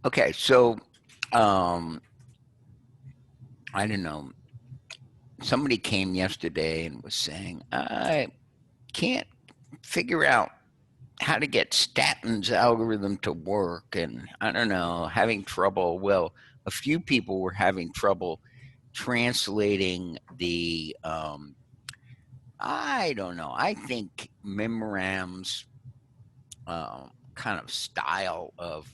Okay, so I don't know. Somebody came yesterday and was saying, I can't figure out how to get Statton's algorithm to work. And I don't know, having trouble. Well, a few people were having trouble translating the, I don't know, I think Memram's kind of style of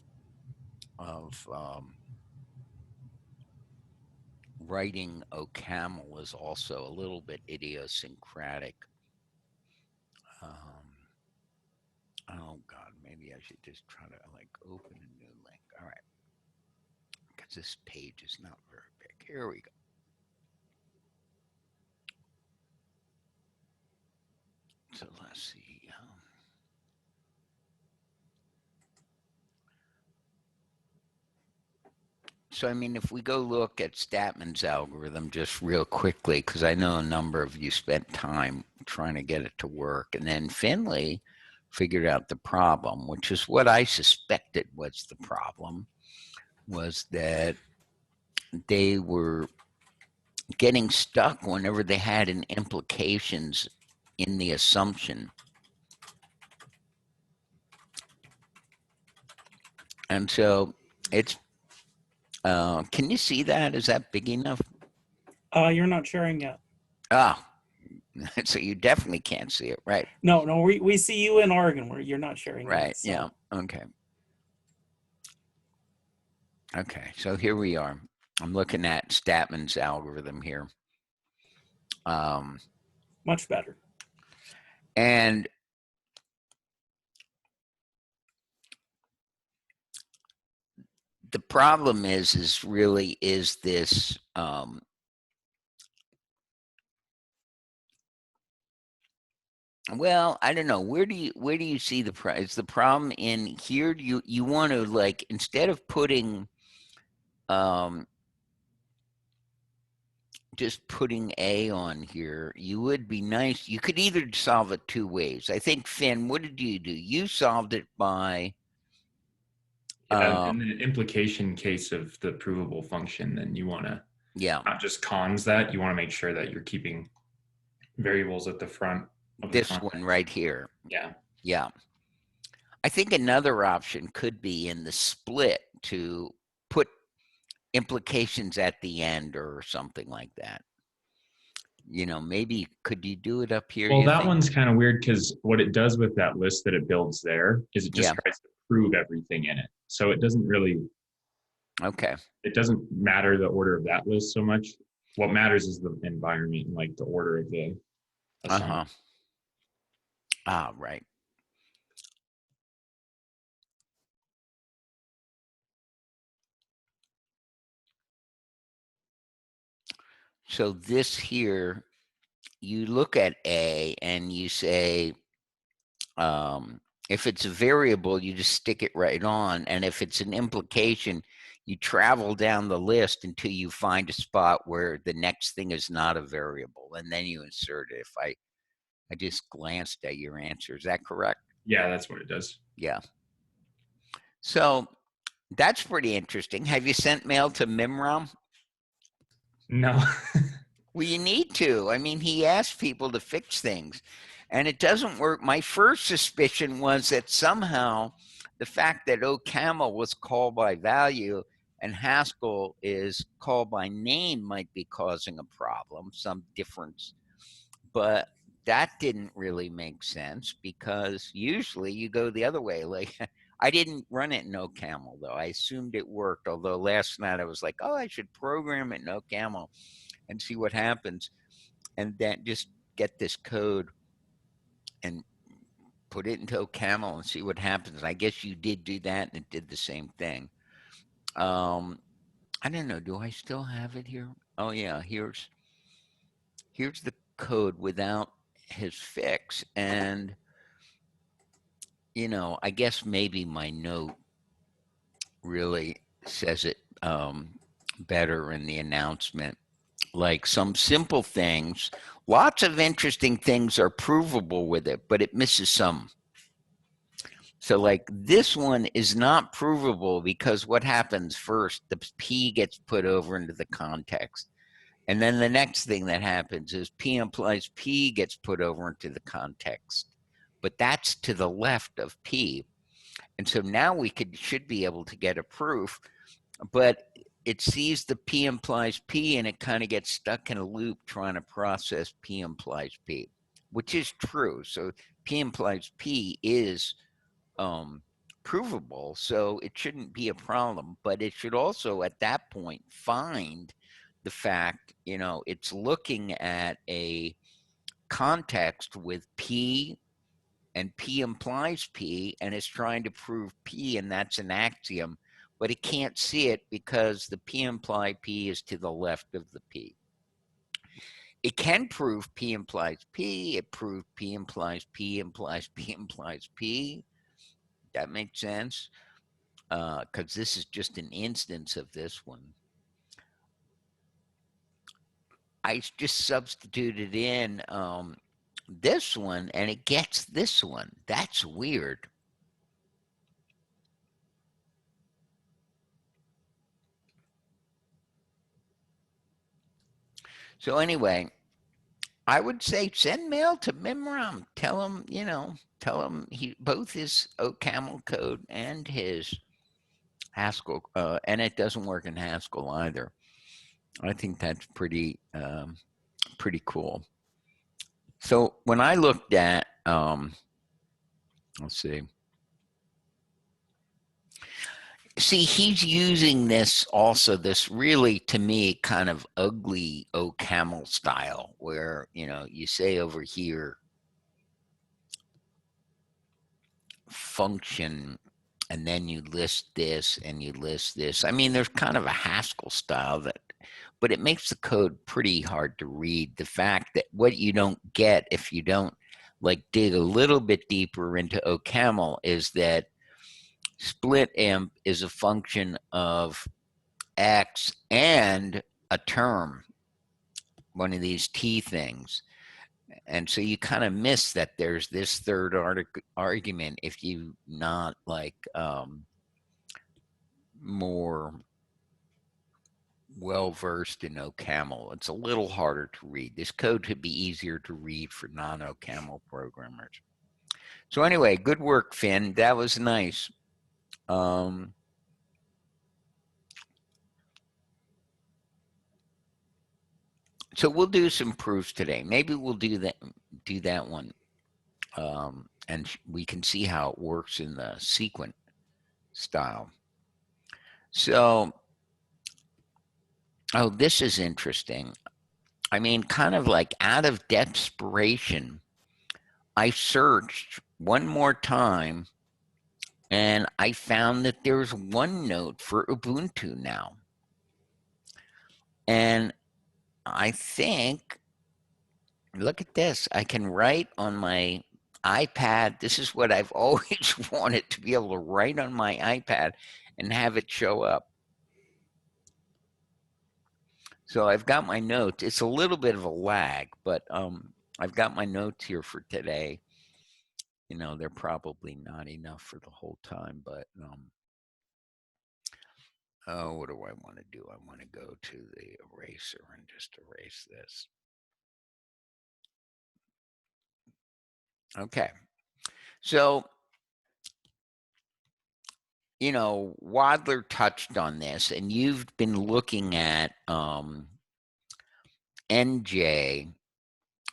writing OCaml is also a little bit idiosyncratic. Um, oh God, maybe I should just try to like open a new link. All right, because this page is not very big. Here we go. So let's see. So, I mean, if we go look at Statman's algorithm just real quickly, because I know a number of you spent time trying to get it to work, and then Finley figured out the problem, which is what I suspected was the problem, was that they were getting stuck whenever they had an implications in the assumption. And so it's, can you see that? Is that big enough? You're not sharing yet. Ah, so you definitely can't see it, right? No, we see you in Oregon where you're not sharing right yet, so. Yeah, okay. So here we are. I'm looking at Statman's algorithm here. Much better. And the problem is this, well, I don't know. Where do you see the problem? Is the problem in here? You want to, like, instead of putting just putting A on here, you would be nice. You could either solve it two ways. I think, Finn, what did you do? You solved it by in the implication case of the provable function, then you want to not just cons that, you want to make sure that you're keeping variables at the front of this one right here. Yeah. I think another option could be in the split to put implications at the end or something like that. You know, maybe could you do it up here? Well, that one's kind of weird because what it does with that list that it builds there is it just tries to prove everything in it. So it doesn't really, it doesn't matter the order of that list so much. What matters is the environment, like the order of the assignment. Right. So this here, you look at A and you say, if it's a variable, you just stick it right on. And if it's an implication, you travel down the list until you find a spot where the next thing is not a variable, and then you insert it. If I just glanced at your answer, is that correct? Yeah, that's what it does. Yeah. So that's pretty interesting. Have you sent mail to Mimram? No. Well, you need to. I mean, he asked people to fix things, and it doesn't work. My first suspicion was that somehow the fact that OCaml was called by value and Haskell is called by name might be causing a problem, some difference. But that didn't really make sense because usually you go the other way. Like, I didn't run it in OCaml, though. I assumed it worked, although last night I was like, oh, I should program it in OCaml and see what happens, and then just get this code and put it into OCaml and see what happens. I guess you did do that, and it did the same thing. I don't know. Do I still have it here? Oh yeah, here's the code without his fix, and you know, I guess maybe my note really says it better in the announcement. Like some simple things, lots of interesting things are provable with it, but it misses some. So like this one is not provable because what happens first, the P gets put over into the context. And then the next thing that happens is P implies P gets put over into the context. But that's to the left of P. And so now we should be able to get a proof, but it sees the P implies P and it kind of gets stuck in a loop trying to process P implies P, which is true. So P implies P is provable, so it shouldn't be a problem, but it should also at that point find the fact, you know, it's looking at a context with P and P implies P and it's trying to prove P, and that's an axiom, but it can't see it because the P imply P is to the left of the P. It can prove P implies P. It proved P implies P implies P implies P. That makes sense, because this is just an instance of this one. I just substituted in this one and it gets this one. That's weird. So anyway, I would say send mail to Mimram. Tell him, you know, tell him both his OCaml code and his Haskell, and it doesn't work in Haskell either. I think that's pretty cool. So when I looked at, let's see. See, he's using this also, this really, to me, kind of ugly OCaml style where, you know, you say over here, function, and then you list this and you list this. I mean, there's kind of a Haskell style that, but it makes the code pretty hard to read. The fact that what you don't get if you don't like dig a little bit deeper into OCaml is that split imp is a function of X and a term, one of these T things. And so you kind of miss that there's this third argument if you not like more well-versed in OCaml. It's a little harder to read. This code could be easier to read for non-OCaml programmers. So anyway, good work, Finn. That was nice. So we'll do some proofs today. Maybe we'll do that one. And we can see how it works in the sequent style. So, oh, this is interesting. I mean, kind of like out of desperation, I searched one more time and I found that there's OneNote for Ubuntu now. And I think, look at this, I can write on my iPad. This is what I've always wanted, to be able to write on my iPad and have it show up. So I've got my notes. It's a little bit of a lag, but I've got my notes here for today. You know, they're probably not enough for the whole time, but oh, what do I want to do? I want to go to the eraser and just erase this. Okay. So, you know, Wadler touched on this, and you've been looking at NJ,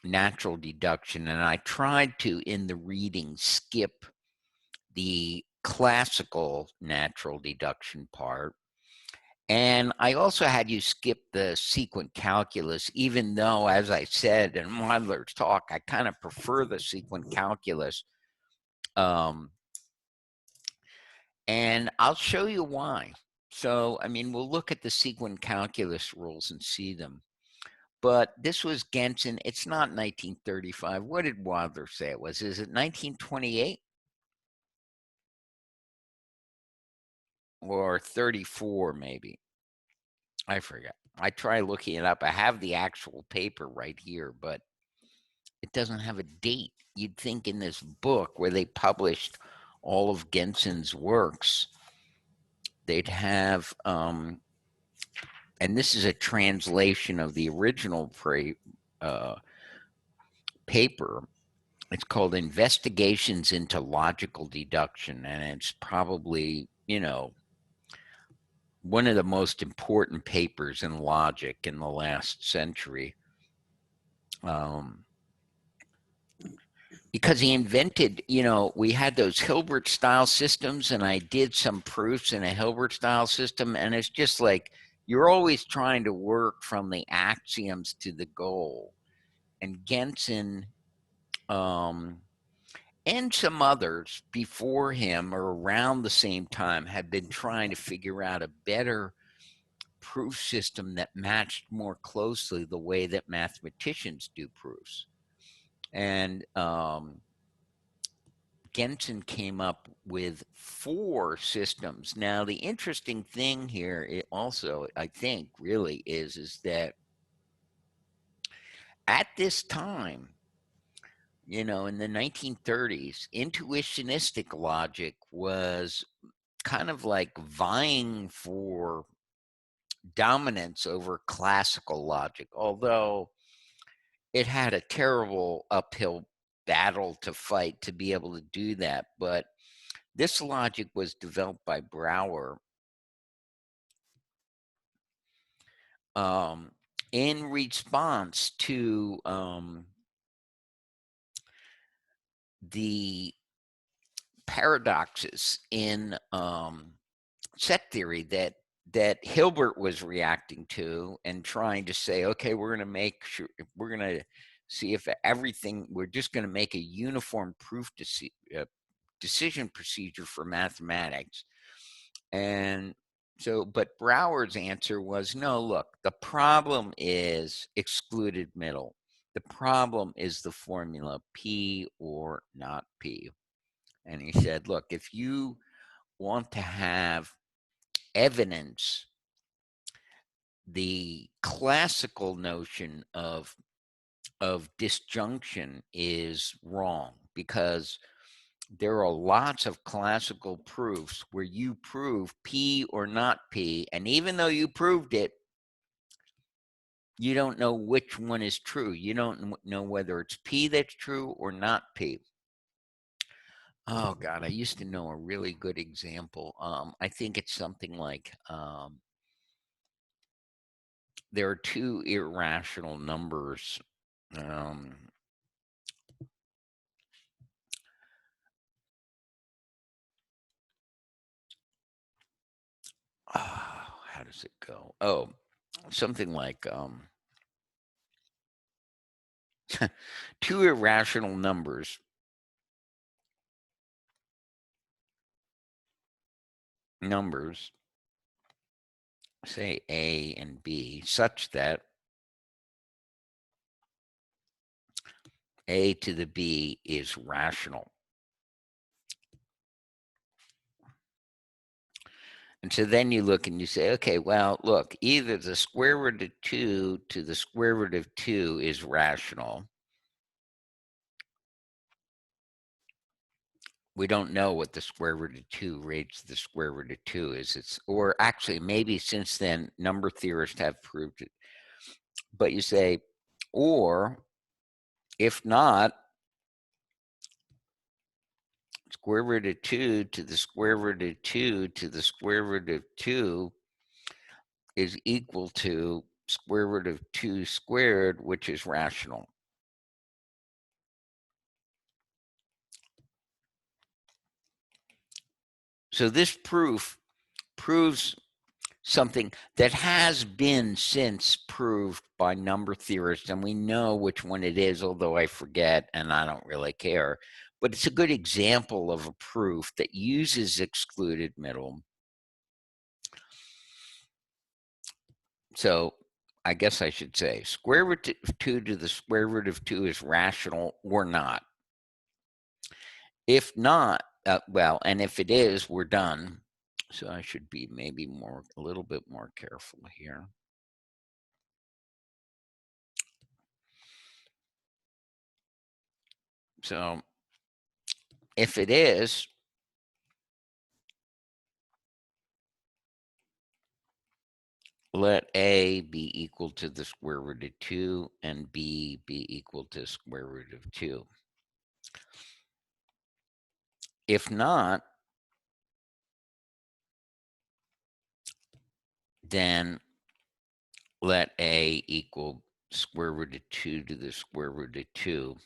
natural deduction, and I tried to, in the reading, skip the classical natural deduction part. And I also had you skip the sequent calculus, even though, as I said in Wadler's talk, I kind of prefer the sequent calculus. And I'll show you why. So, I mean, we'll look at the sequent calculus rules and see them. But this was Gentzen. It's not 1935. What did Wadler say it was? Is it 1928? Or 34, maybe? I forget. I try looking it up. I have the actual paper right here, but it doesn't have a date. You'd think in this book where they published all of Gentzen's works, they'd have, and this is a translation of the original paper. It's called Investigations into Logical Deduction, and it's probably, one of the most important papers in logic in the last century. Because he invented, we had those Hilbert style systems, and I did some proofs in a Hilbert style system, and it's just like you're always trying to work from the axioms to the goal. And Gentzen, and some others before him or around the same time had been trying to figure out a better proof system that matched more closely the way that mathematicians do proofs. And Gentzen came up with 4 systems. Now, the interesting thing here, it also, I think, really is that at this time, in the 1930s, intuitionistic logic was kind of like vying for dominance over classical logic, although it had a terrible uphill battle to fight to be able to do that. But this logic was developed by Brouwer in response to the paradoxes in set theory that Hilbert was reacting to and trying to say, okay, we're going to make sure, we're going to see if everything, we're just going to make a uniform proof decision procedure for mathematics. And so, but Brouwer's answer was, no, look, the problem is excluded middle. The problem is the formula P or not P. And he said, look, if you want to have evidence, the classical notion of disjunction is wrong, because there are lots of classical proofs where you prove P or not P, and even though you proved it, you don't know which one is true. You don't know whether it's P that's true or not P. Oh God, I used to know a really good example. I think it's something like there are 2 irrational numbers. How does it go? Oh, something like 2 irrational numbers say A and B, such that A to the B is rational. And so then you look and you say, okay, well, look, either the square root of 2 to the square root of 2 is rational. We don't know what the square root of 2 raised to the square root of 2 is. Or actually, maybe since then, number theorists have proved it. But you say, or if not, square root of 2 to the square root of 2 to the square root of 2 is equal to square root of 2 squared, which is rational. So this proof proves something that has been since proved by number theorists, and we know which one it is, although I forget and I don't really care. But it's a good example of a proof that uses excluded middle. So I guess I should say square root of 2 to the square root of 2 is rational or not. If not, well, and if it is, we're done. So I should be maybe a little bit more careful here. So if it is, let A be equal to the square root of 2 and B be equal to square root of 2. If not, then let A equal square root of 2 to the square root of 2.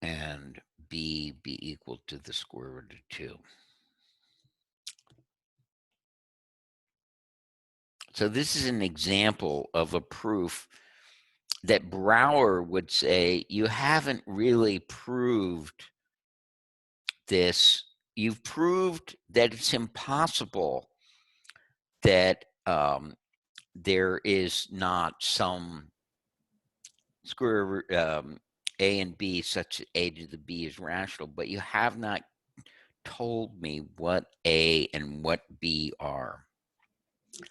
And B be equal to the square root of 2. So this is an example of a proof that Brouwer would say, you haven't really proved this. You've proved that it's impossible that there is not some square root A and B such that A to the B is rational, but you have not told me what A and what B are.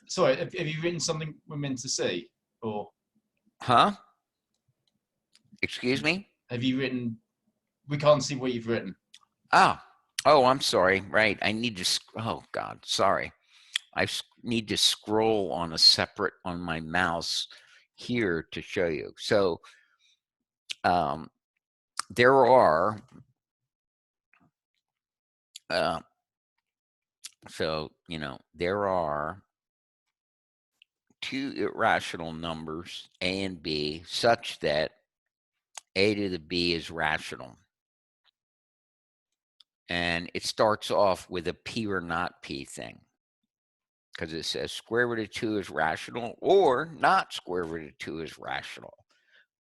Sorry, have you written something we're meant to see? Or Huh? Excuse me? have you written, we can't see what you've written. Oh, I'm sorry. Right. I need to, oh God, sorry. I need to scroll on on my mouse here to show you. So there are, there are two irrational numbers, A and B, such that A to the B is rational. And it starts off with a P or not P thing, because it says square root of 2 is rational or not square root of 2 is rational.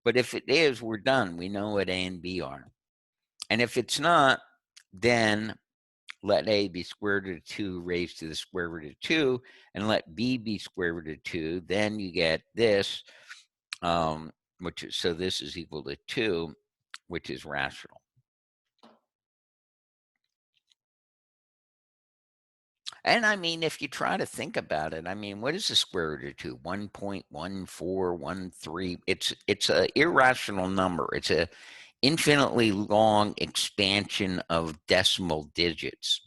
But if it is, we're done. We know what A and B are. And if it's not, then let A be square root of 2 raised to the square root of 2, and let B be square root of 2. Then you get this, which is, so this is equal to 2, which is rational. And I mean, if you try to think about it, I mean, what is the square root of 2? 1.1413. It's an irrational number. It's a infinitely long expansion of decimal digits.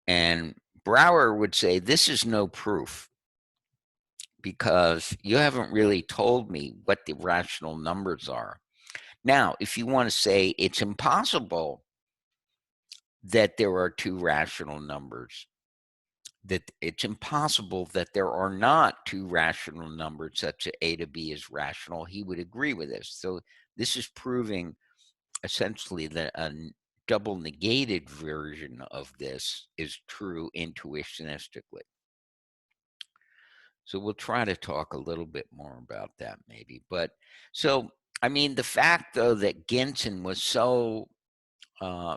And Brouwer would say, this is no proof, because you haven't really told me what the rational numbers are. Now, if you want to say it's impossible that there are two rational numbers, that it's impossible that there are not two rational numbers such that A to B is rational, he would agree with this. So this is proving essentially that a double negated version of this is true intuitionistically. So we'll try to talk a little bit more about that maybe. But so, I mean, the fact though that Gentzen was so,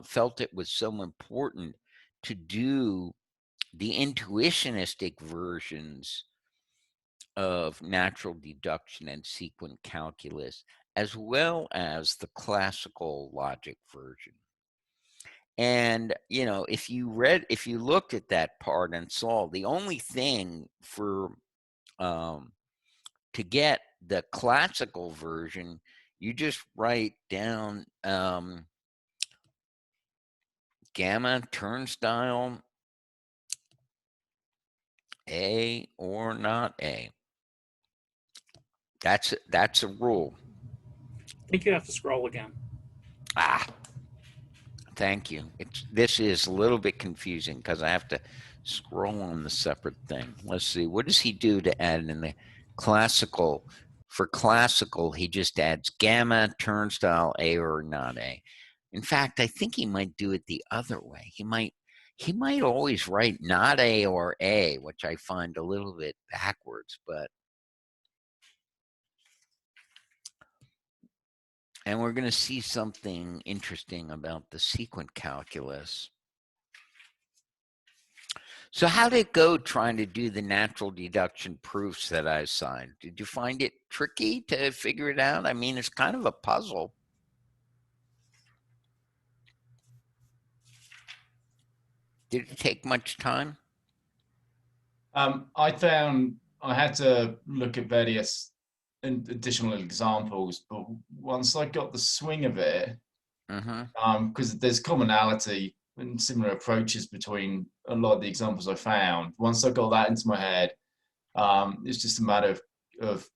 felt it was so important to do the intuitionistic versions of natural deduction and sequent calculus, as well as the classical logic version. And, if you looked at that part and saw the only thing for, to get the classical version, you just write down gamma turnstile A or not A. That's a rule. I think you have to scroll again. Thank you. This is a little bit confusing because I have to scroll on the separate thing. Let's see. What does he do to add in the classical? For classical, he just adds gamma, turnstile, A or not A. In fact, I think he might do it the other way. He might always write not A or A, which I find a little bit backwards, but. And we're going to see something interesting about the sequent calculus. So how did it go trying to do the natural deduction proofs that I assigned? Did you find it tricky to figure it out? I mean, it's kind of a puzzle. Did it take much time? I found I had to look at various additional examples, but once I got the swing of it, because there's commonality and similar approaches between a lot of the examples I found. Once I got that into my head, it's just a matter of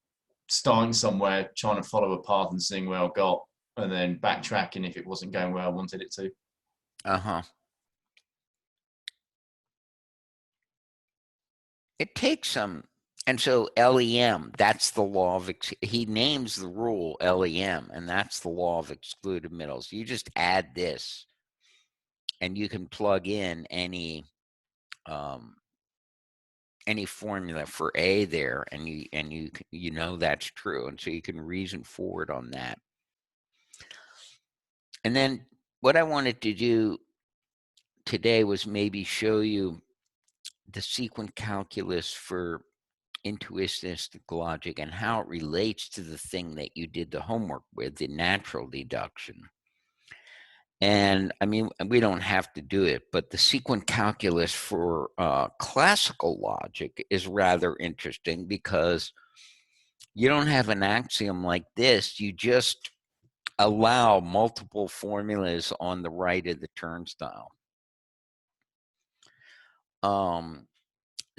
starting somewhere, trying to follow a path and seeing where I got, and then backtracking if it wasn't going where I wanted it to. It takes some, and so LEM, that's the law of, he names the rule LEM, and that's the law of excluded middles. You just add this, and you can plug in any formula for A there, and you know that's true, and so you can reason forward on that. And then what I wanted to do today was maybe show you the sequent calculus for intuitionistic logic and how it relates to the thing that you did the homework with, the natural deduction. And I mean, we don't have to do it, but the sequent calculus for classical logic is rather interesting because you don't have an axiom like this. You just allow multiple formulas on the right of the turnstile.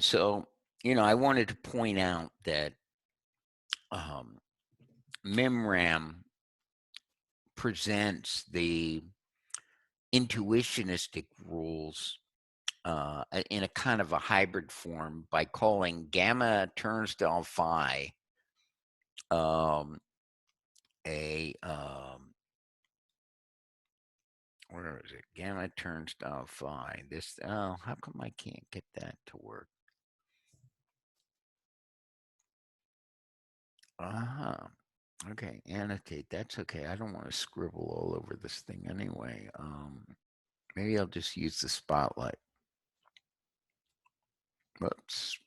So, you know, I wanted to point out that MIMRAM presents the intuitionistic rules in a kind of a hybrid form by calling gamma turnstile phi where is it? Gamma turnstile phi. This, oh, how come I can't get that to work? Okay, annotate. That's okay. I don't want to scribble all over this thing anyway. Maybe I'll just use the spotlight. Whoops.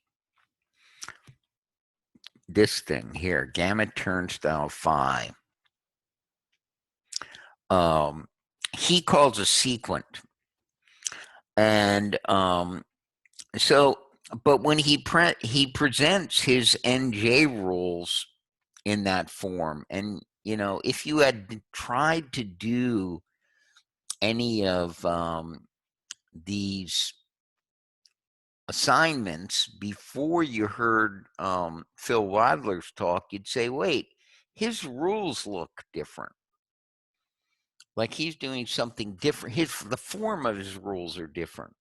This thing here, gamma turnstile phi. He calls a sequent. And so, but when he presents his NJ rules in that form, and you know, if you had tried to do any of these assignments before you heard Phil Wadler's talk, you'd say, wait, his rules look different. Like he's doing something different. The form of his rules are different.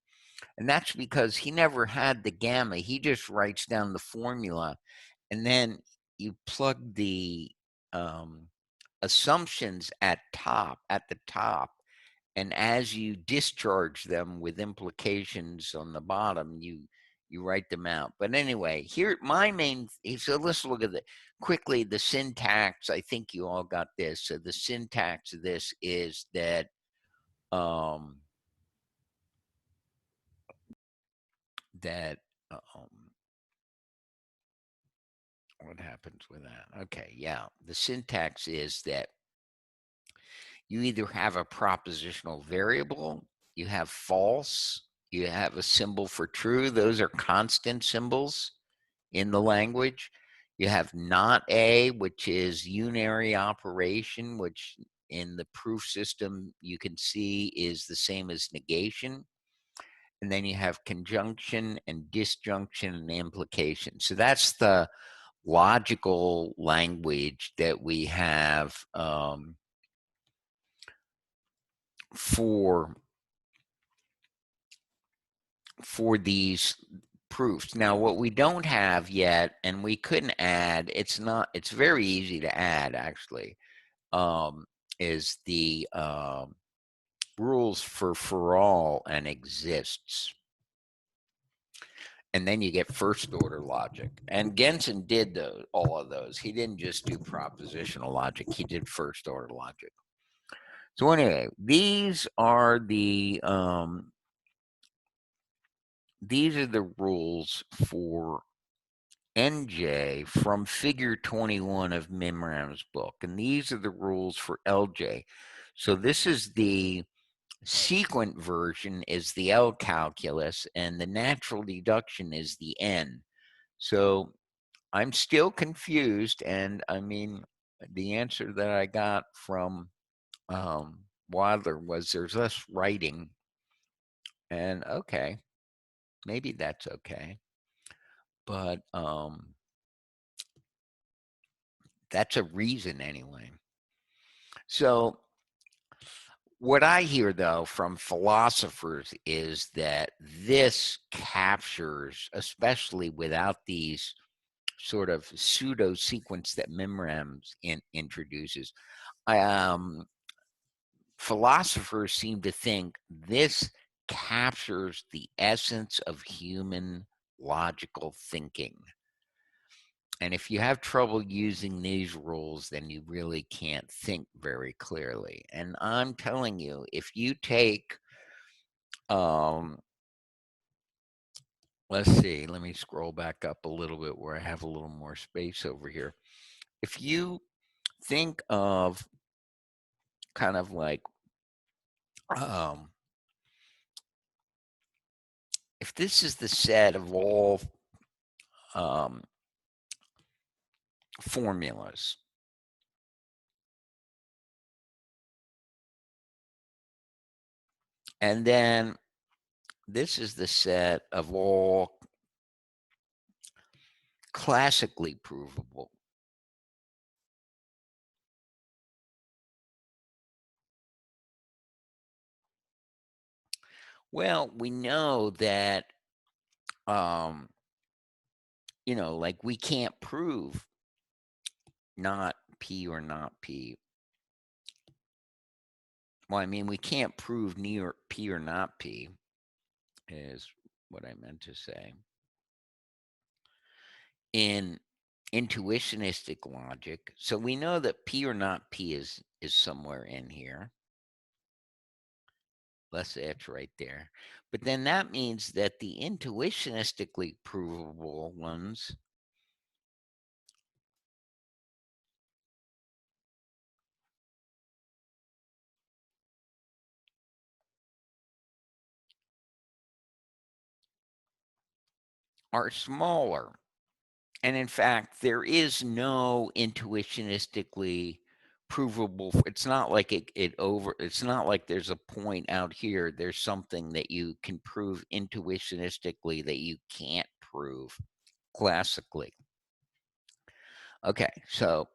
And that's because he never had the gamma. He just writes down the formula, and then you plug the assumptions at the top, and as you discharge them with implications on the bottom, you write them out. But anyway, here my main. So let's look at quickly the syntax. I think you all got this. So the syntax of this is that what happens with that? Okay, yeah. The syntax is that you either have a propositional variable, you have false, you have a symbol for true. Those are constant symbols in the language. You have not a, which is unary operation, which in the proof system you can see is the same as negation. And then you have conjunction and disjunction and implication. So that's the logical language that we have for these proofs. Now, what we don't have yet, and we couldn't add, it's very easy to add actually, is the rules for all and exists. And then you get first order logic. And Gentzen did all of those. He didn't just do propositional logic, he did first order logic. So anyway, these are the rules for NJ from figure 21 of MIMRAM's book. And these are the rules for LJ. So this is the sequent version is the L calculus, and the natural deduction is the N. So I'm still confused, and I mean, the answer that I got from Wadler was there's less writing And okay, maybe that's okay. But that's a reason anyway. So what I hear, though, from philosophers is that this captures, especially without these sort of pseudo sequence that Mimrams introduces, philosophers seem to think this captures the essence of human logical thinking. And if you have trouble using these rules, then you really can't think very clearly. And I'm telling you, if you take, let's see, let me scroll back up a little bit where I have a little more space over here. If you think of kind of like, if this is the set of all formulas, and then this is the set of all classically provable. Well, we know that, you know, like we can't prove not P or not P. Well, I mean, we can't prove near P or not P, is what I meant to say. In intuitionistic logic, so we know that P or not P is somewhere in here. Let's say it's right there. But then that means that the intuitionistically provable ones are smaller. And in fact, there is no intuitionistically provable. It's not like it's not like there's a point out here. There's something that you can prove intuitionistically that you can't prove classically. Okay, so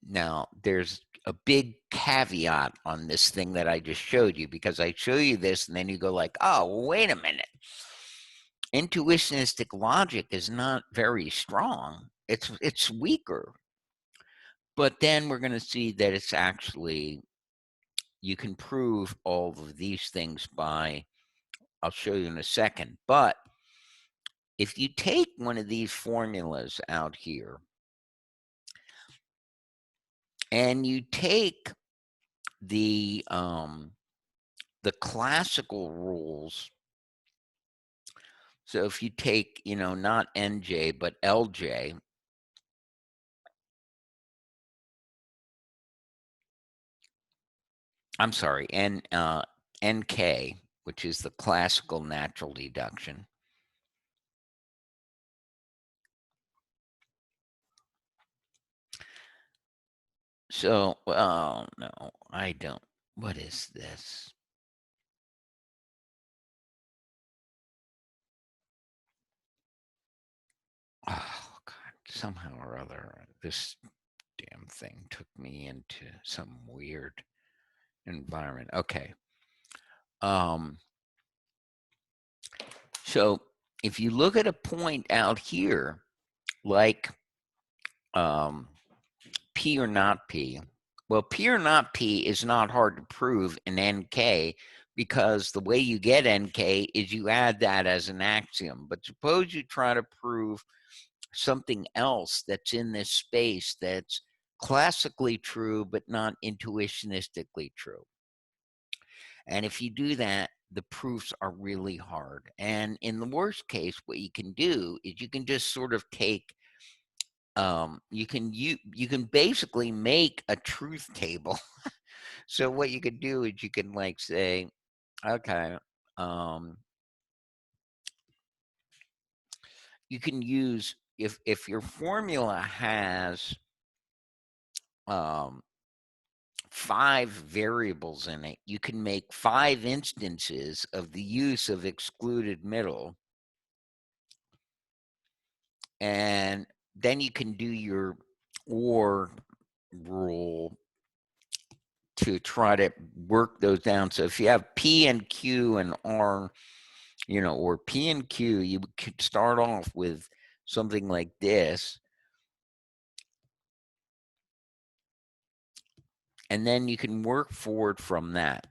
now there's a big caveat on this thing that I just showed you, because I show you this and then you go like, oh, well, wait a minute. Intuitionistic logic is not very strong. It's weaker. But then we're going to see that it's actually, you can prove all of these things by, I'll show you in a second. But if you take one of these formulas out here and you take the classical rules, so if you take, you know, not NJ, but LJ, I'm sorry, NK, which is the classical natural deduction. So, oh, no, I don't. What is this? Oh, God, somehow or other, this damn thing took me into some weird environment. Okay. So if you look at a point out here, like P or not P, well, P or not P is not hard to prove in NK, because the way you get NK is you add that as an axiom. But suppose you try to prove something else that's in this space that's classically true but not intuitionistically true. And if you do that, the proofs are really hard. And in the worst case, what you can do is you can just sort of take, you can basically make a truth table. So what you could do is you can like say, okay, you can use, if your formula has 5 variables in it. You can make 5 instances of the use of excluded middle. And then you can do your OR rule to try to work those down. So if you have P and Q and R, or P and Q, you could start off with something like this. And then you can work forward from that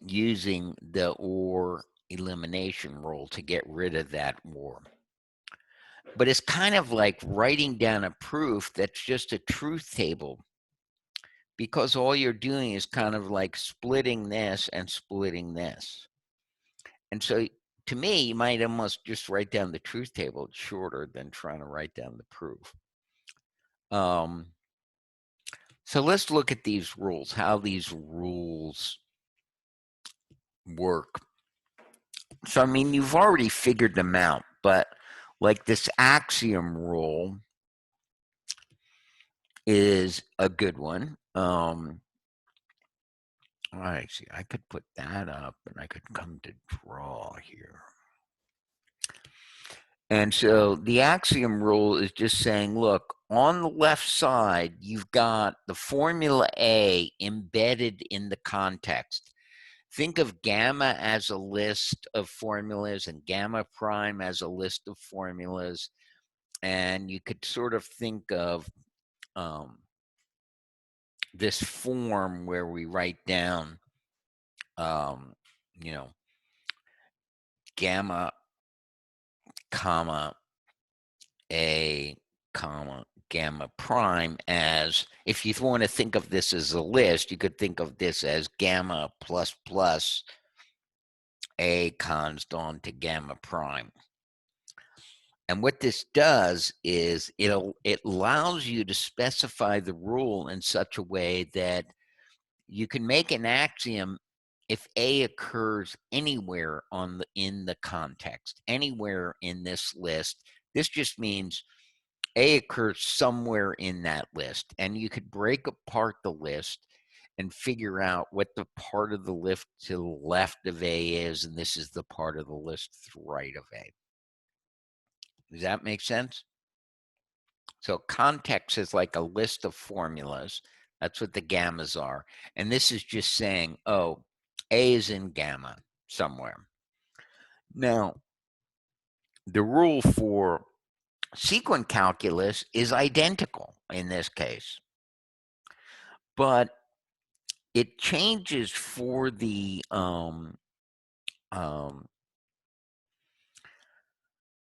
using the OR elimination rule to get rid of that OR. But it's kind of like writing down a proof that's just a truth table, because all you're doing is kind of like splitting this and splitting this. And so to me, you might almost just write down the truth table. It's shorter than trying to write down the proof. So let's look at these rules, how these rules work. So, I mean, you've already figured them out, but like this axiom rule is a good one. I see, I could put that up and I could come to draw here. And so the axiom rule is just saying, look, on the left side, you've got the formula A embedded in the context. Think of gamma as a list of formulas and gamma prime as a list of formulas. And you could sort of think of this form where we write down, gamma, comma, A, comma, gamma prime as, if you want to think of this as a list, you could think of this as gamma plus plus A const to gamma prime. And what this does is it allows you to specify the rule in such a way that you can make an axiom if A occurs anywhere in the context, anywhere in this list. This just means A occurs somewhere in that list, and you could break apart the list and figure out what the part of the list to the left of A is, and this is the part of the list to the right of A. Does that make sense? So context is like a list of formulas. That's what the gammas are. And this is just saying, oh, A is in gamma somewhere. Now, the rule for sequent calculus is identical in this case, but it changes for the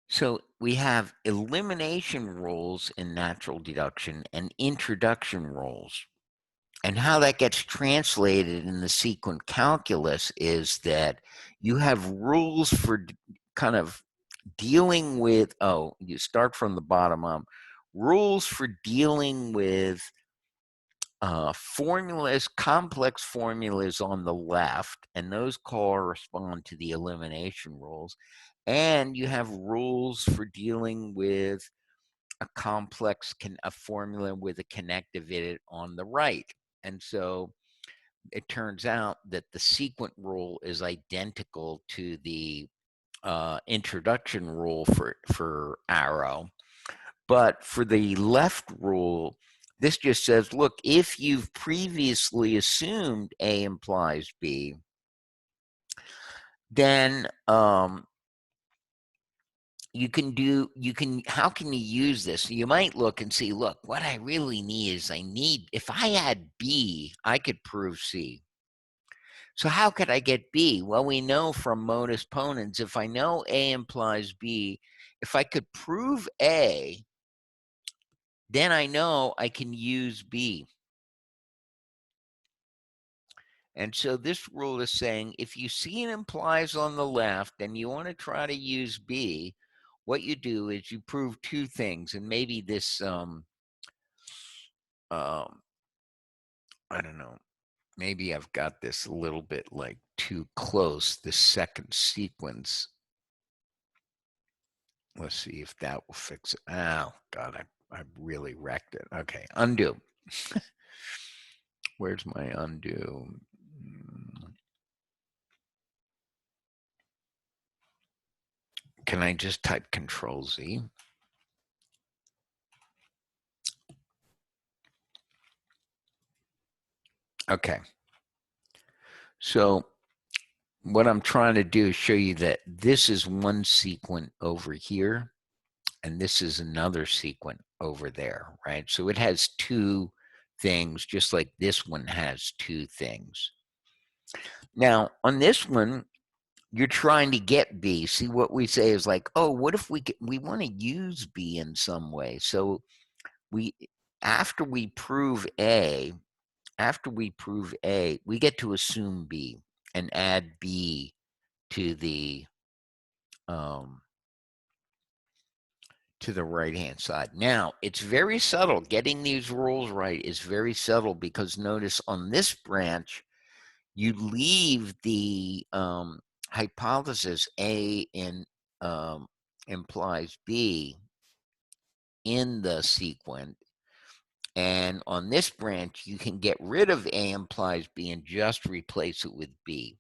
so we have elimination rules in natural deduction and introduction rules. And how that gets translated in the sequent calculus is that you have rules for kind of dealing with, you start from the bottom up, rules for dealing with formulas, complex formulas on the left, and those correspond to the elimination rules. And you have rules for dealing with a complex a formula with a connective in it on the right. And so it turns out that the sequent rule is identical to the introduction rule for arrow. But for the left rule, this just says, look, if you've previously assumed A implies B, then how can you use this? You might look and see, look, what I really need is if I had B, I could prove C. So how could I get B? Well, we know from modus ponens, if I know A implies B, if I could prove A, then I know I can use B. And so this rule is saying, if you see an implies on the left and you want to try to use B, what you do is you prove two things. And maybe this, I don't know, maybe I've got this a little bit like too close, the second sequence. Let's see if that will fix it. Oh, God, I really wrecked it. Okay, undo. Where's my undo? Can I just type Control Z? Okay. So what I'm trying to do is show you that this is one sequent over here, and this is another sequent over there, right? So it has two things, just like this one has two things. Now, on this one, you're trying to get B. See, what we say is like, oh, what if we want to use B in some way? So after we prove A, we get to assume B and add B to the right-hand side. Now, it's very subtle. Getting these rules right is very subtle because notice on this branch, you leave the hypothesis A implies B in the sequent. And on this branch, you can get rid of A implies B and just replace it with B.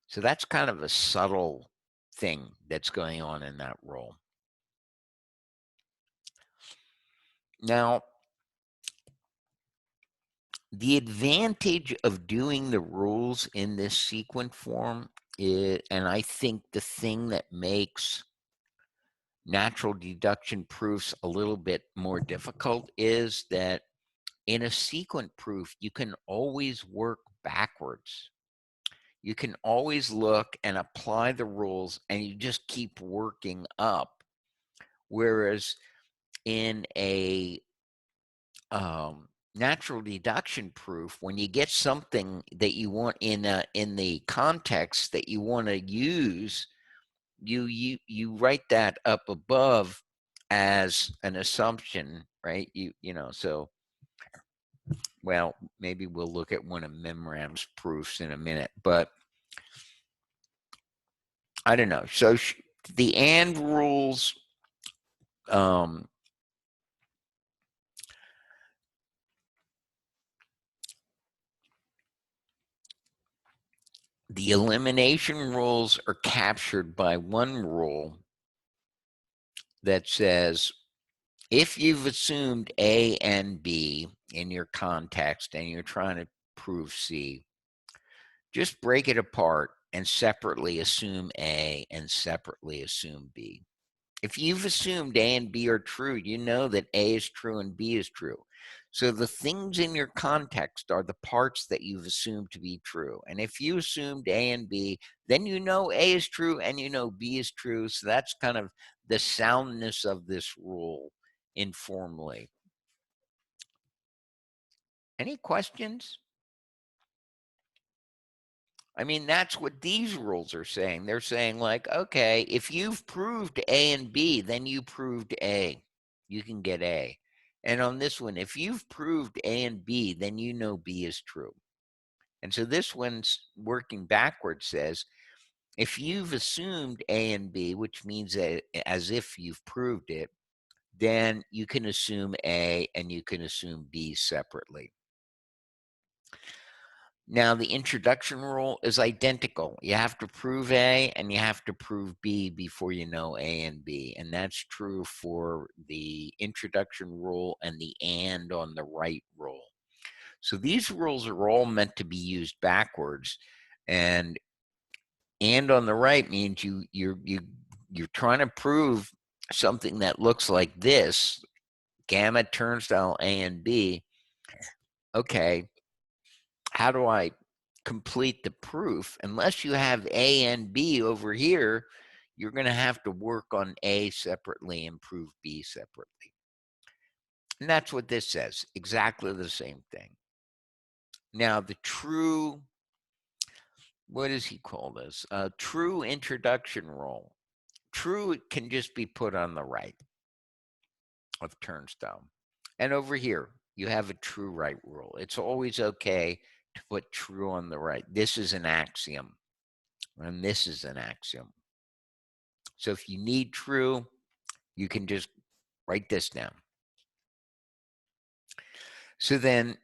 So that's kind of a subtle thing that's going on in that rule. Now, the advantage of doing the rules in this sequent form is, and I think the thing that makes natural deduction proofs a little bit more difficult is that in a sequent proof, you can always work backwards. You can always look and apply the rules and you just keep working up. Whereas in a natural deduction proof, when you get something that you want in the context that you want to use, you write that up above as an assumption, right? So well, maybe we'll look at one of Memram's proofs in a minute, but I don't know. So the AND rules, the elimination rules are captured by one rule that says if you've assumed A and B in your context and you're trying to prove C, just break it apart and separately assume A and separately assume B. If you've assumed A and B are true, you know that A is true and B is true. So the things in your context are the parts that you've assumed to be true. And if you assumed A and B, then you know A is true and you know B is true. So that's kind of the soundness of this rule informally. Any questions? I mean, that's what these rules are saying. They're saying like, okay, if you've proved A and B, then you proved A. You can get A. And on this one, if you've proved A and B, then you know B is true. And so this one's working backwards says, if you've assumed A and B, which means that as if you've proved it, then you can assume A and you can assume B separately. Now, the introduction rule is identical. You have to prove A and you have to prove B before you know A and B. And that's true for the introduction rule and the and on the right rule. So these rules are all meant to be used backwards. And on the right means you're trying to prove something that looks like this, gamma turnstile A and B. Okay, how do I complete the proof? Unless you have A and B over here, you're going to have to work on A separately and prove B separately. And that's what this says, exactly the same thing. Now, the true, what does he call this? True introduction rule. True can just be put on the right of turnstile. And over here, you have a true right rule. It's always okay to put true on the right. This is an axiom. And this is an axiom. So if you need true, you can just write this down. So then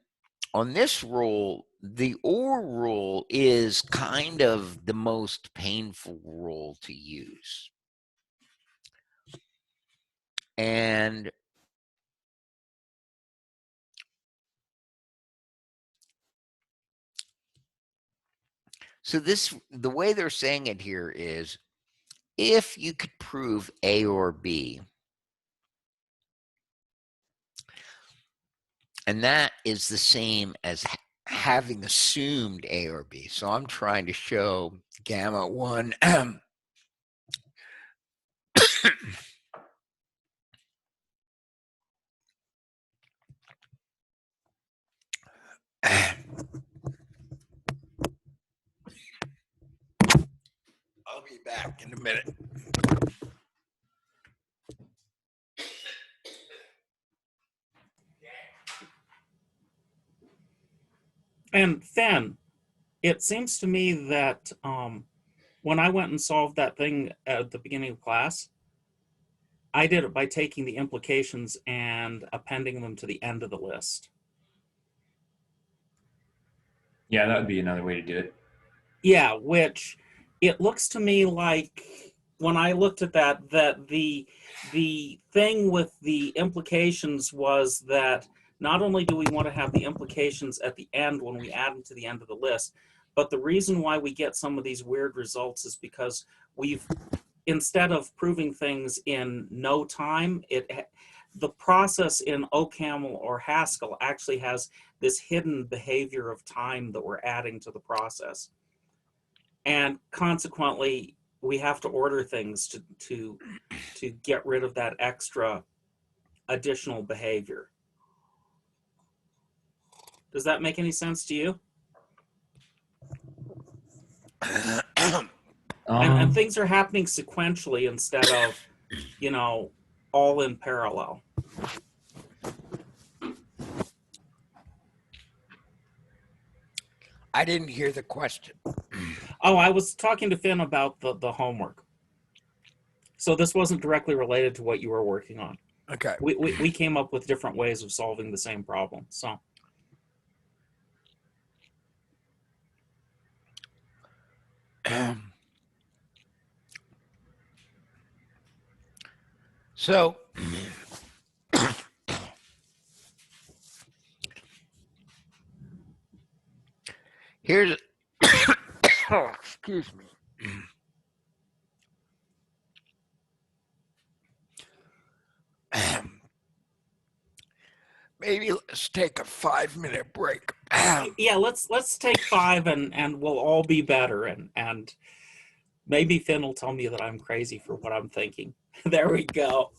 on this rule, the OR rule is kind of the most painful rule to use. And so the way they're saying it here is, if you could prove A or B, and that is the same as having assumed A or B. So I'm trying to show gamma 1. I'll be back in a minute. And Finn, it seems to me that when I went and solved that thing at the beginning of class, I did it by taking the implications and appending them to the end of the list. Yeah, that would be another way to do it. Yeah, which it looks to me like when I looked at that, that the thing with the implications was that not only do we want to have the implications at the end when we add them to the end of the list, but the reason why we get some of these weird results is because we've, instead of proving things in no time, the process in OCaml or Haskell actually has this hidden behavior of time that we're adding to the process. And consequently, we have to order things to get rid of that extra additional behavior. Does that make any sense to you? And things are happening sequentially instead of, you know, all in parallel. I didn't hear the question. Oh, I was talking to Finn about the homework. So this wasn't directly related to what you were working on. Okay. We came up with different ways of solving the same problem. So. So here's, oh, excuse me. Maybe let's take a 5-minute break. Yeah, let's take 5 and we'll all be better, and maybe Finn will tell me that I'm crazy for what I'm thinking. There we go.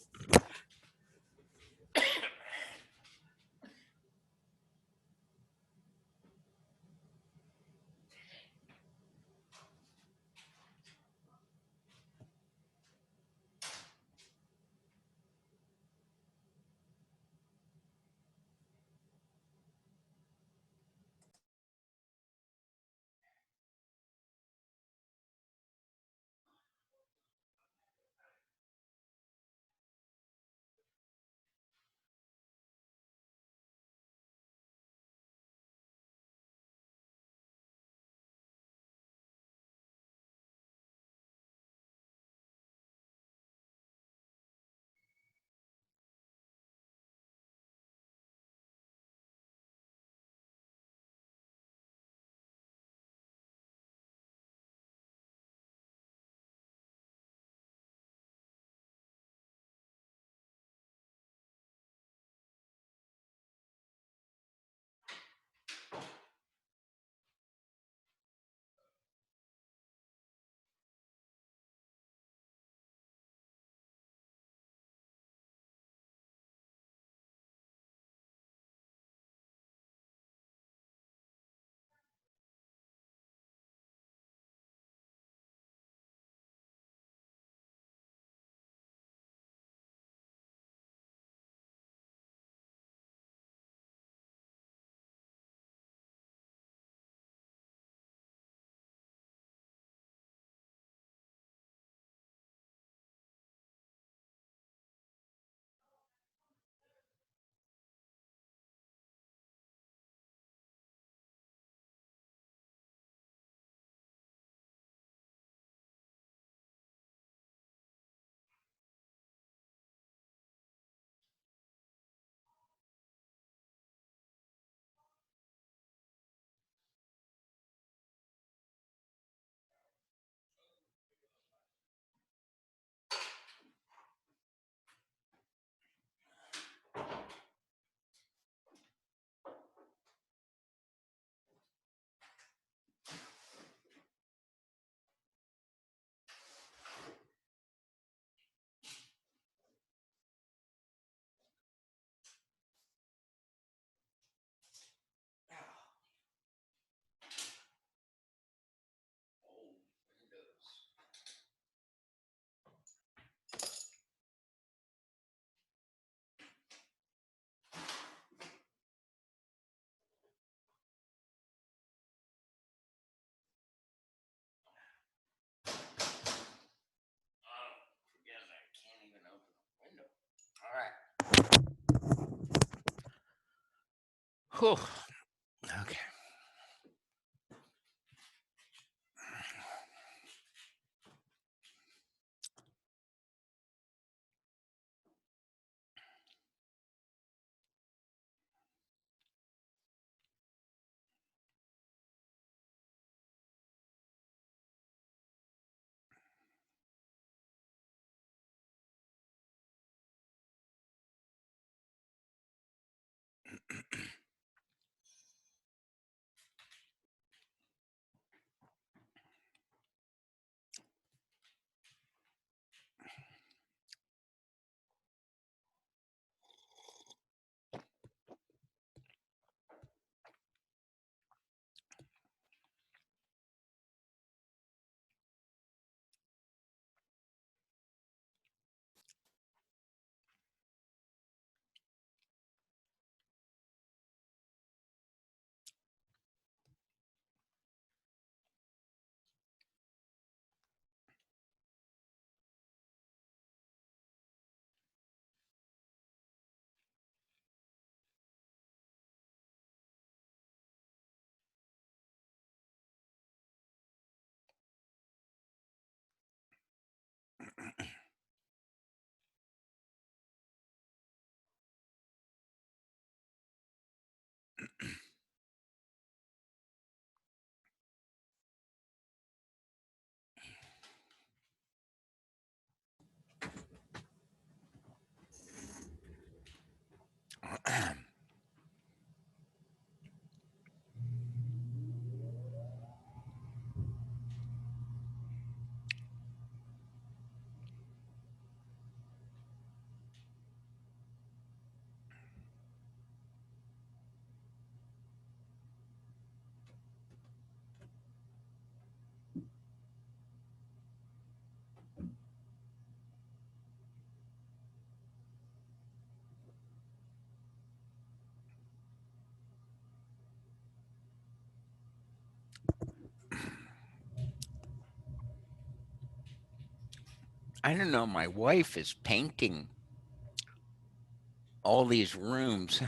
Whew. Okay. I don't know. My wife is painting all these rooms.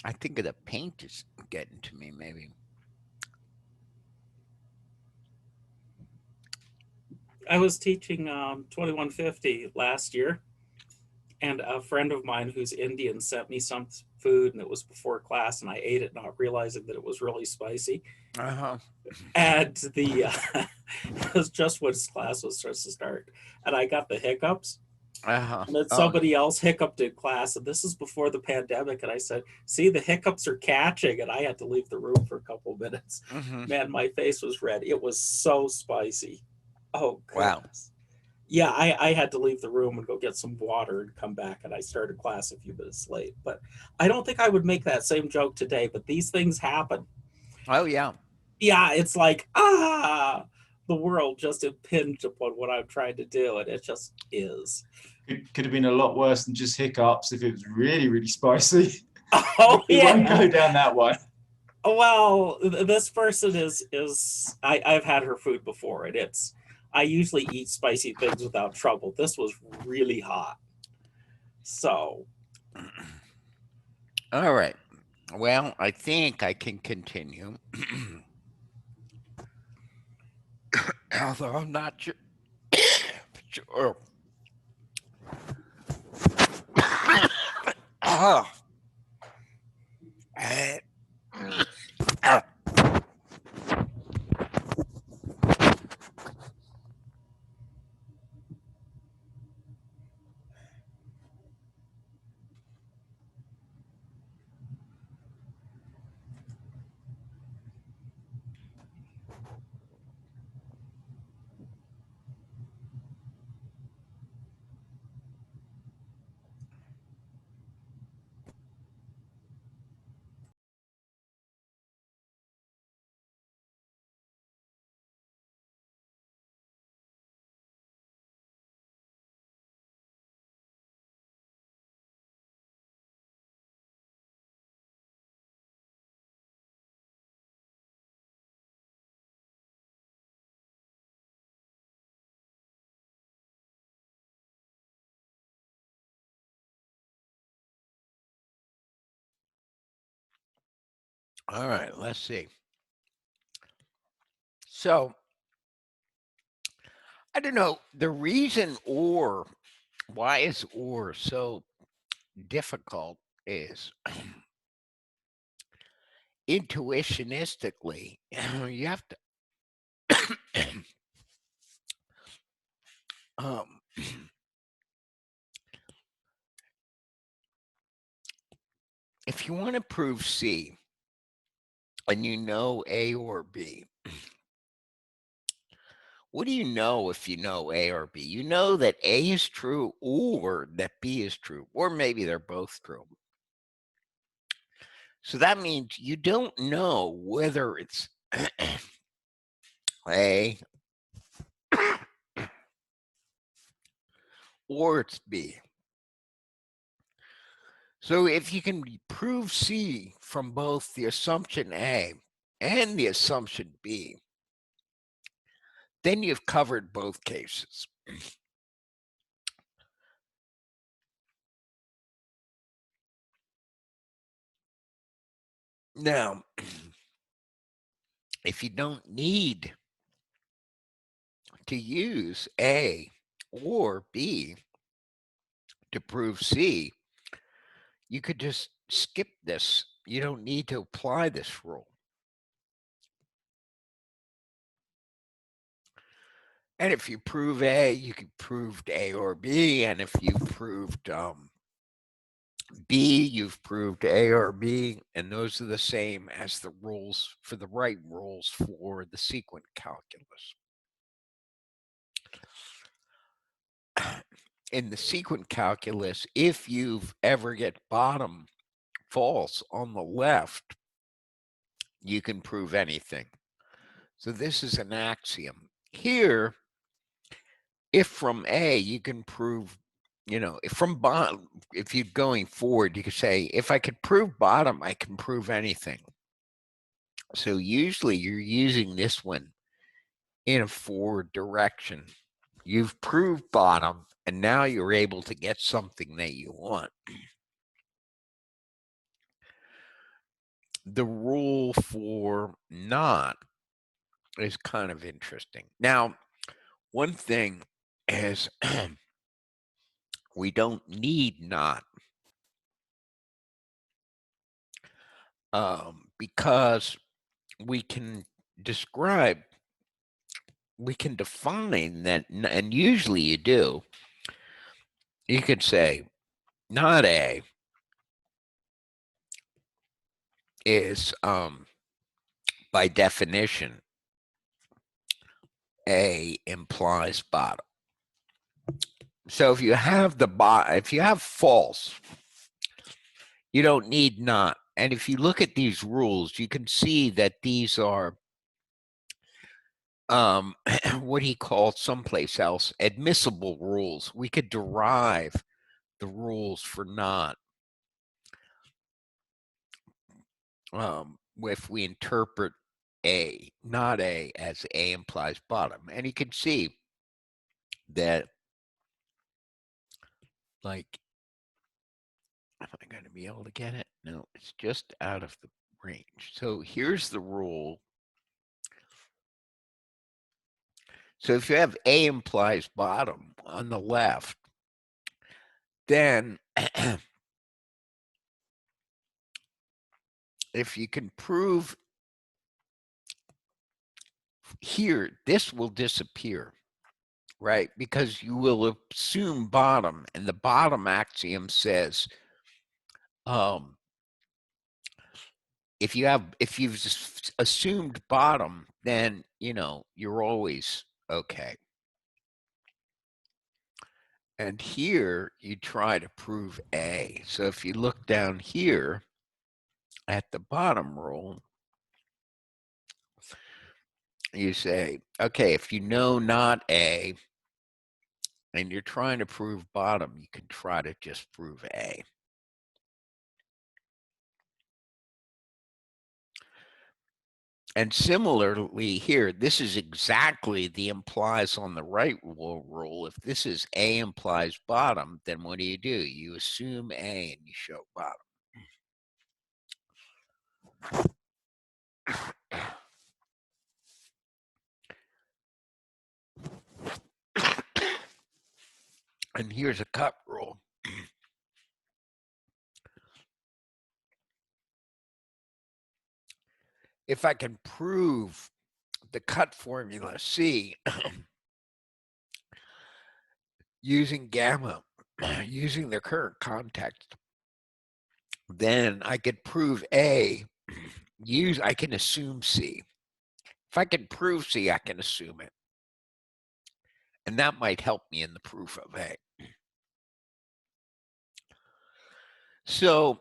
I think the paint is getting to me, maybe. I was teaching 2150 last year, and a friend of mine who's Indian sent me some food, and it was before class, and I ate it, not realizing that it was really spicy. Uh-huh. And the it was just when his class was supposed to start, and I got the hiccups. Uh-huh. And then Oh, somebody else hiccuped in class, and this is before the pandemic. And I said, "See, the hiccups are catching," and I had to leave the room for a couple of minutes. hmm. Man, my face was red. It was so spicy. Oh Wow. goodness. Yeah, I had to leave the room and go get some water and come back, and I started class a few minutes late. But I don't think I would make that same joke today, but these things happen. Oh, yeah. Yeah, it's like, the world just impinged upon what I'm trying to do, and it just is. It could have been a lot worse than just hiccups if it was really, really spicy. Oh We won't yeah. go down that one. Well, this person is I've had her food before, and it's I usually eat spicy things without trouble. This was really hot. So All right. Well, I think I can continue. Although I'm not sure. Sure. Oh. Eh, ah. All right, let's see. So I don't know the reason why is or so difficult is intuitionistically you have to um, if you want to prove C and you know A or B, what do you know if you know A or B? You know that A is true or that B is true, or maybe they're both true. So that means you don't know whether it's A or it's B. So if you can prove C from both the assumption A and the assumption B, then you've covered both cases. Now, if you don't need to use A or B to prove C, you could just skip this. You don't need to apply this rule. And if you prove A, you can prove A or B. And if you proved B, you've proved A or B. And those are the same as the rules for the right rules for the sequent calculus. In the sequent calculus, if you've ever get bottom false on the left, you can prove anything. So this is an axiom. Here, if from A, you can prove, if from bottom, if you're going forward, you could say, if I could prove bottom, I can prove anything. So usually you're using this one in a forward direction. You've proved bottom, and now you're able to get something that you want. The rule for not is kind of interesting. Now, one thing is we don't need not because we can define that, and usually you do. You could say not A is by definition A implies bottom. So if you have if you have false, you don't need not. And if you look at these rules, you can see that these are what he called someplace else admissible rules. We could derive the rules for not if we interpret A, not A, as A implies bottom. And you can see that, like, am I going to be able to get it? No, it's just out of the range. So here's the rule. So if you have A implies bottom on the left, then if you can prove here, this will disappear, right? Because you will assume bottom, and the bottom axiom says if you've assumed bottom, then you're always okay. And here you try to prove A. So if you look down here at the bottom rule, you say, okay, if you know not A and you're trying to prove bottom, you can try to just prove A. And similarly here, this is exactly the implies on the right rule. If this is A implies bottom, then what do? You assume A and you show bottom. here's a cut rule. If I can prove the cut formula C using gamma, using the current context, then I could prove A, I can assume C. If I can prove C, I can assume it. And that might help me in the proof of A. So,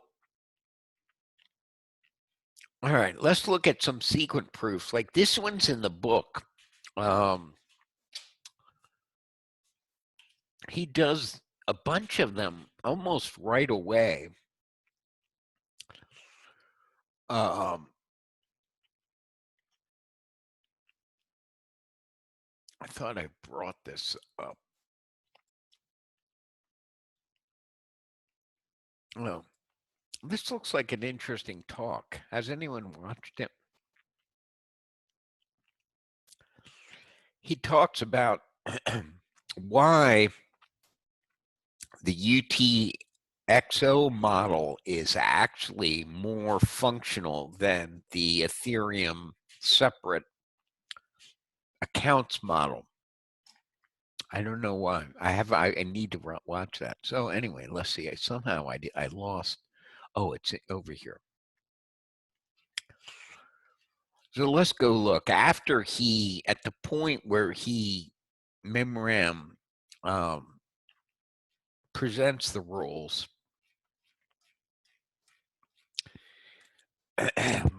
all right, let's look at some sequent proofs. Like this one's in the book. He does a bunch of them almost right away. I thought I brought this up. Oh, this looks like an interesting talk. Has anyone watched it? He talks about why the UTXO model is actually more functional than the Ethereum separate accounts model. I don't know why. I need to watch that. So anyway, let's see. Somehow I lost. Oh, it's over here. So let's go look. After he, at the point where he memorandum presents the rules,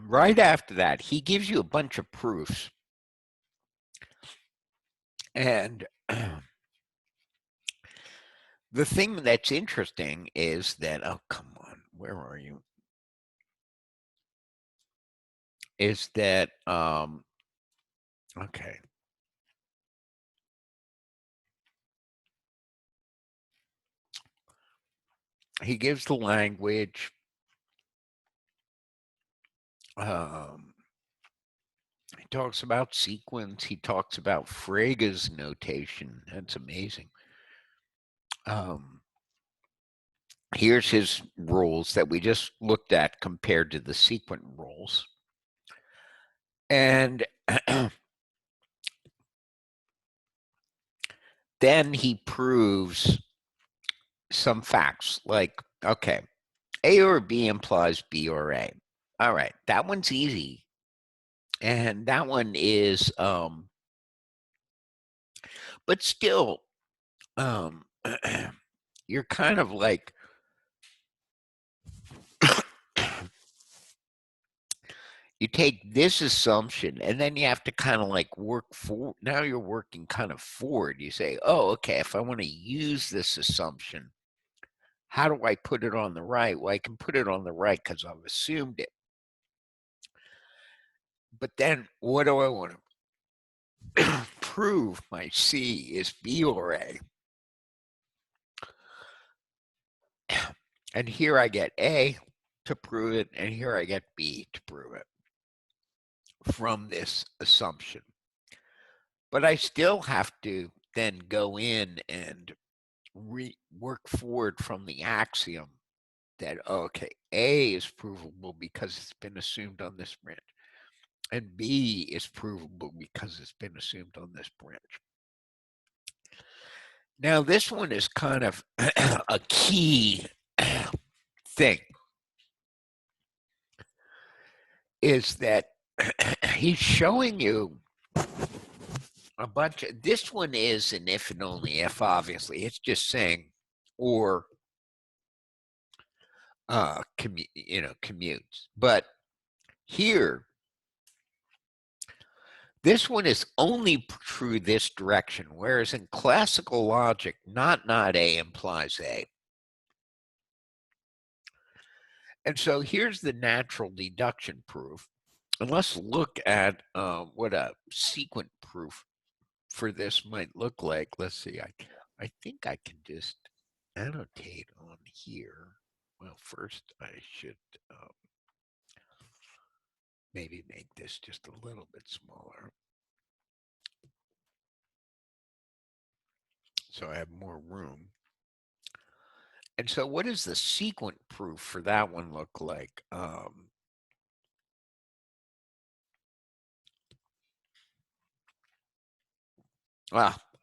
right after that, he gives you a bunch of proofs. And the thing that's interesting is that, oh, come on, where are you? Is that, okay. He gives the language. He talks about sequence. He talks about Frege's notation. That's amazing. Here's his rules that we just looked at compared to the sequent rules. And then he proves some facts like, okay, A or B implies B or A. All right, that one's easy. And that one is, but still, you're kind of like, you take this assumption and then you have to kind of like work forward. Now you're working kind of forward. You say, oh, okay, if I want to use this assumption, how do I put it on the right? Well, I can put it on the right because I've assumed it. But then what do I want to prove my C is B or A? And here I get A to prove it, and here I get B to prove it from this assumption. But I still have to then go in and work forward from the axiom that, okay, A is provable because it's been assumed on this branch, and B is provable because it's been assumed on this branch. Now, this one is kind of a key thing, is that he's showing you a bunch of, this one is an if and only if, obviously. It's just saying, or, commutes. But here, this one is only true this direction, whereas in classical logic, not A implies A. And so here's the natural deduction proof. And let's look at what a sequent proof for this might look like. Let's see, I think I can just annotate on here. Well, first I should maybe make this just a little bit smaller, so I have more room. And so what does the sequent proof for that one look like? I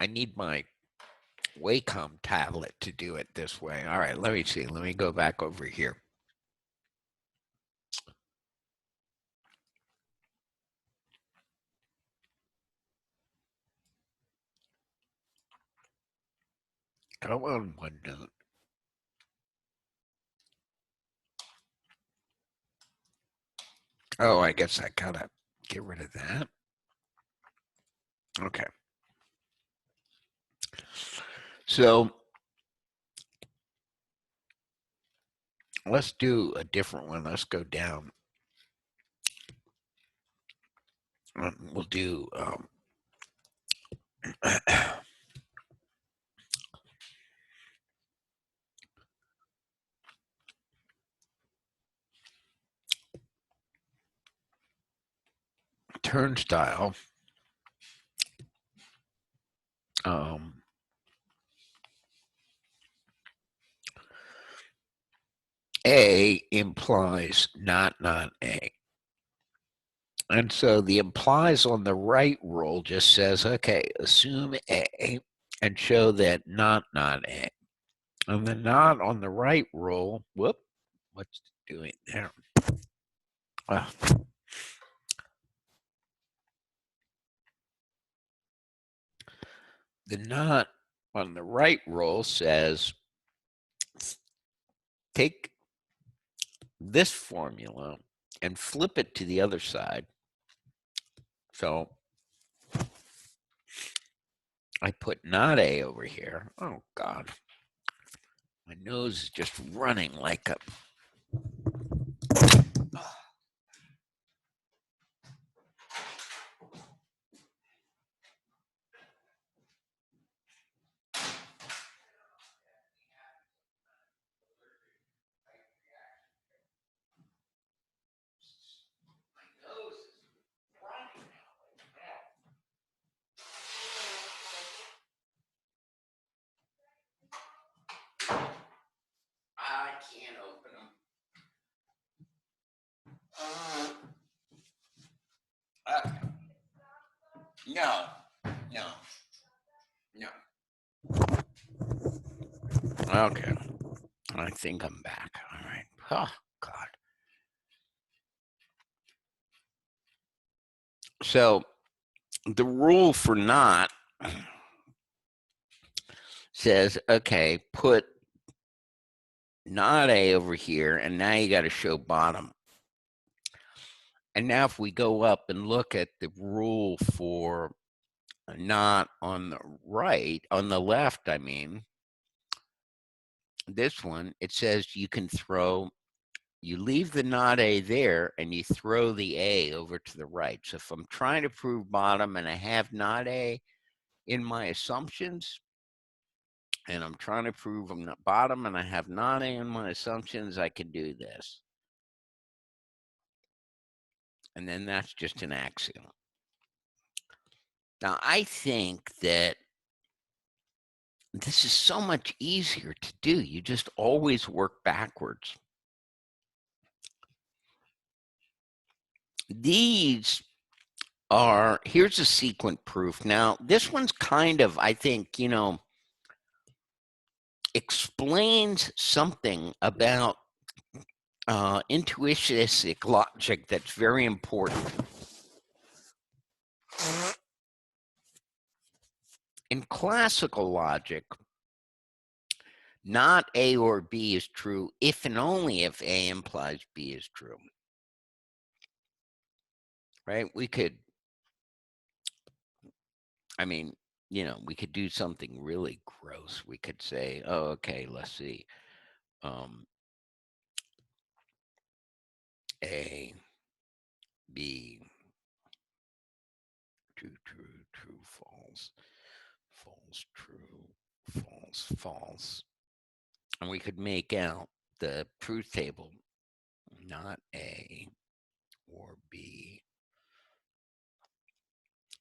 need my Wacom tablet to do it this way. All right, let me see. Let me go back over here. Come on, OneNote. Oh, I guess I gotta get rid of that. Okay. So let's do a different one. Let's go down. We'll do turnstile. A implies not A. And so the implies on the right rule just says, okay, assume A and show that not A. And the not on the right rule, whoop, what's it doing there? The not on the right rule says, take this formula and flip it to the other side. So I put not A over here. Oh, God. My nose is just running like a... I can't open them. No. Okay. I think I'm back. All right. Oh, God. So the rule for not says, okay, put not A over here, and now you got to show bottom. And now if we go up and look at the rule for not on the right, on the left, I mean, this one, it says you can throw, you leave the not A there and you throw the A over to the right. So if I'm trying to prove bottom and I have not A in my assumptions, and I'm trying to prove I'm not bottom and I have not A in my assumptions, I can do this. And then that's just an axiom. Now, I think that this is so much easier to do. You just always work backwards. These are, here's a sequent proof. Now, this one's kind of, I think, you know, explains something about intuitionistic logic that's very important. In classical logic, not A or B is true if and only if A implies B is true. Right? We could, I mean, you know, we could do something really gross. We could say, oh, okay, let's see. A, B, true, false, false, true, false, false. And we could make out the truth table, not A or B.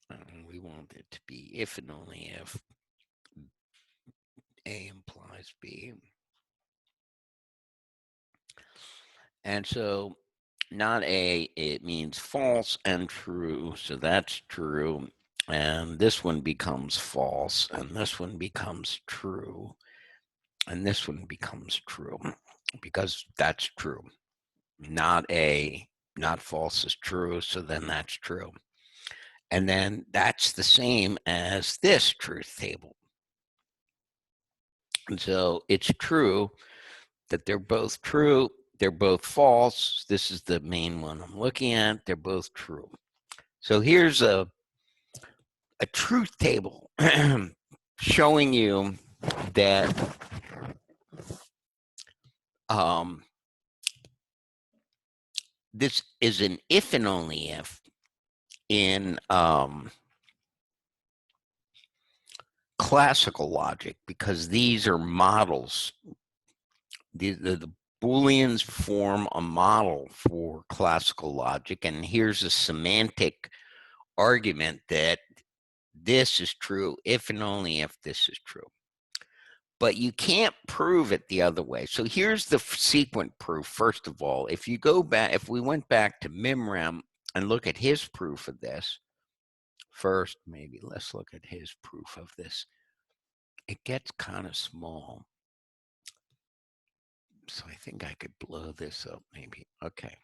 And we want it to be if and only if A implies B. And so not A, it means false and true. So that's true. And this one becomes false. And this one becomes true. And this one becomes true because that's true. Not A, not false is true. So then that's true. And then that's the same as this truth table. And so it's true that they're both true. They're both false. This is the main one I'm looking at. They're both true. So here's a truth table showing you that this is an if and only if in classical logic, because these are models. The Booleans form a model for classical logic, and here's a semantic argument that this is true if and only if this is true. But you can't prove it the other way. So here's the sequent proof. First of all, if you go back, if we went back to Mimram and look at his proof of this, first, maybe let's look at his proof of this. It gets kind of small. So I think I could blow this up maybe. Okay.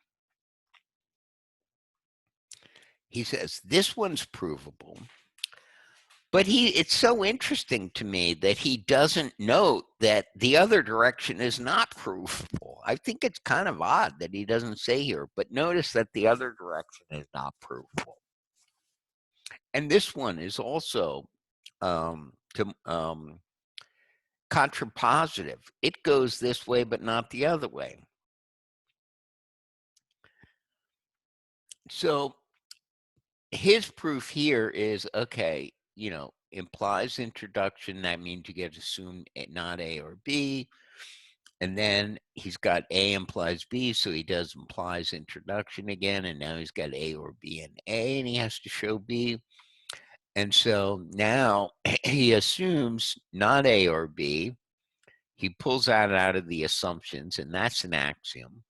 He says, this one's provable. But it's so interesting to me that he doesn't note that the other direction is not provable. I think it's kind of odd that he doesn't say here, but notice that the other direction is not provable. And this one is also contrapositive. It goes this way, but not the other way. So his proof here is, okay, you know, implies introduction. That means you get assumed not A or B. And then he's got A implies B, so he does implies introduction again. And now he's got A or B and A, and he has to show B. And so now he assumes not A or B. He pulls that out of the assumptions, and that's an axiom.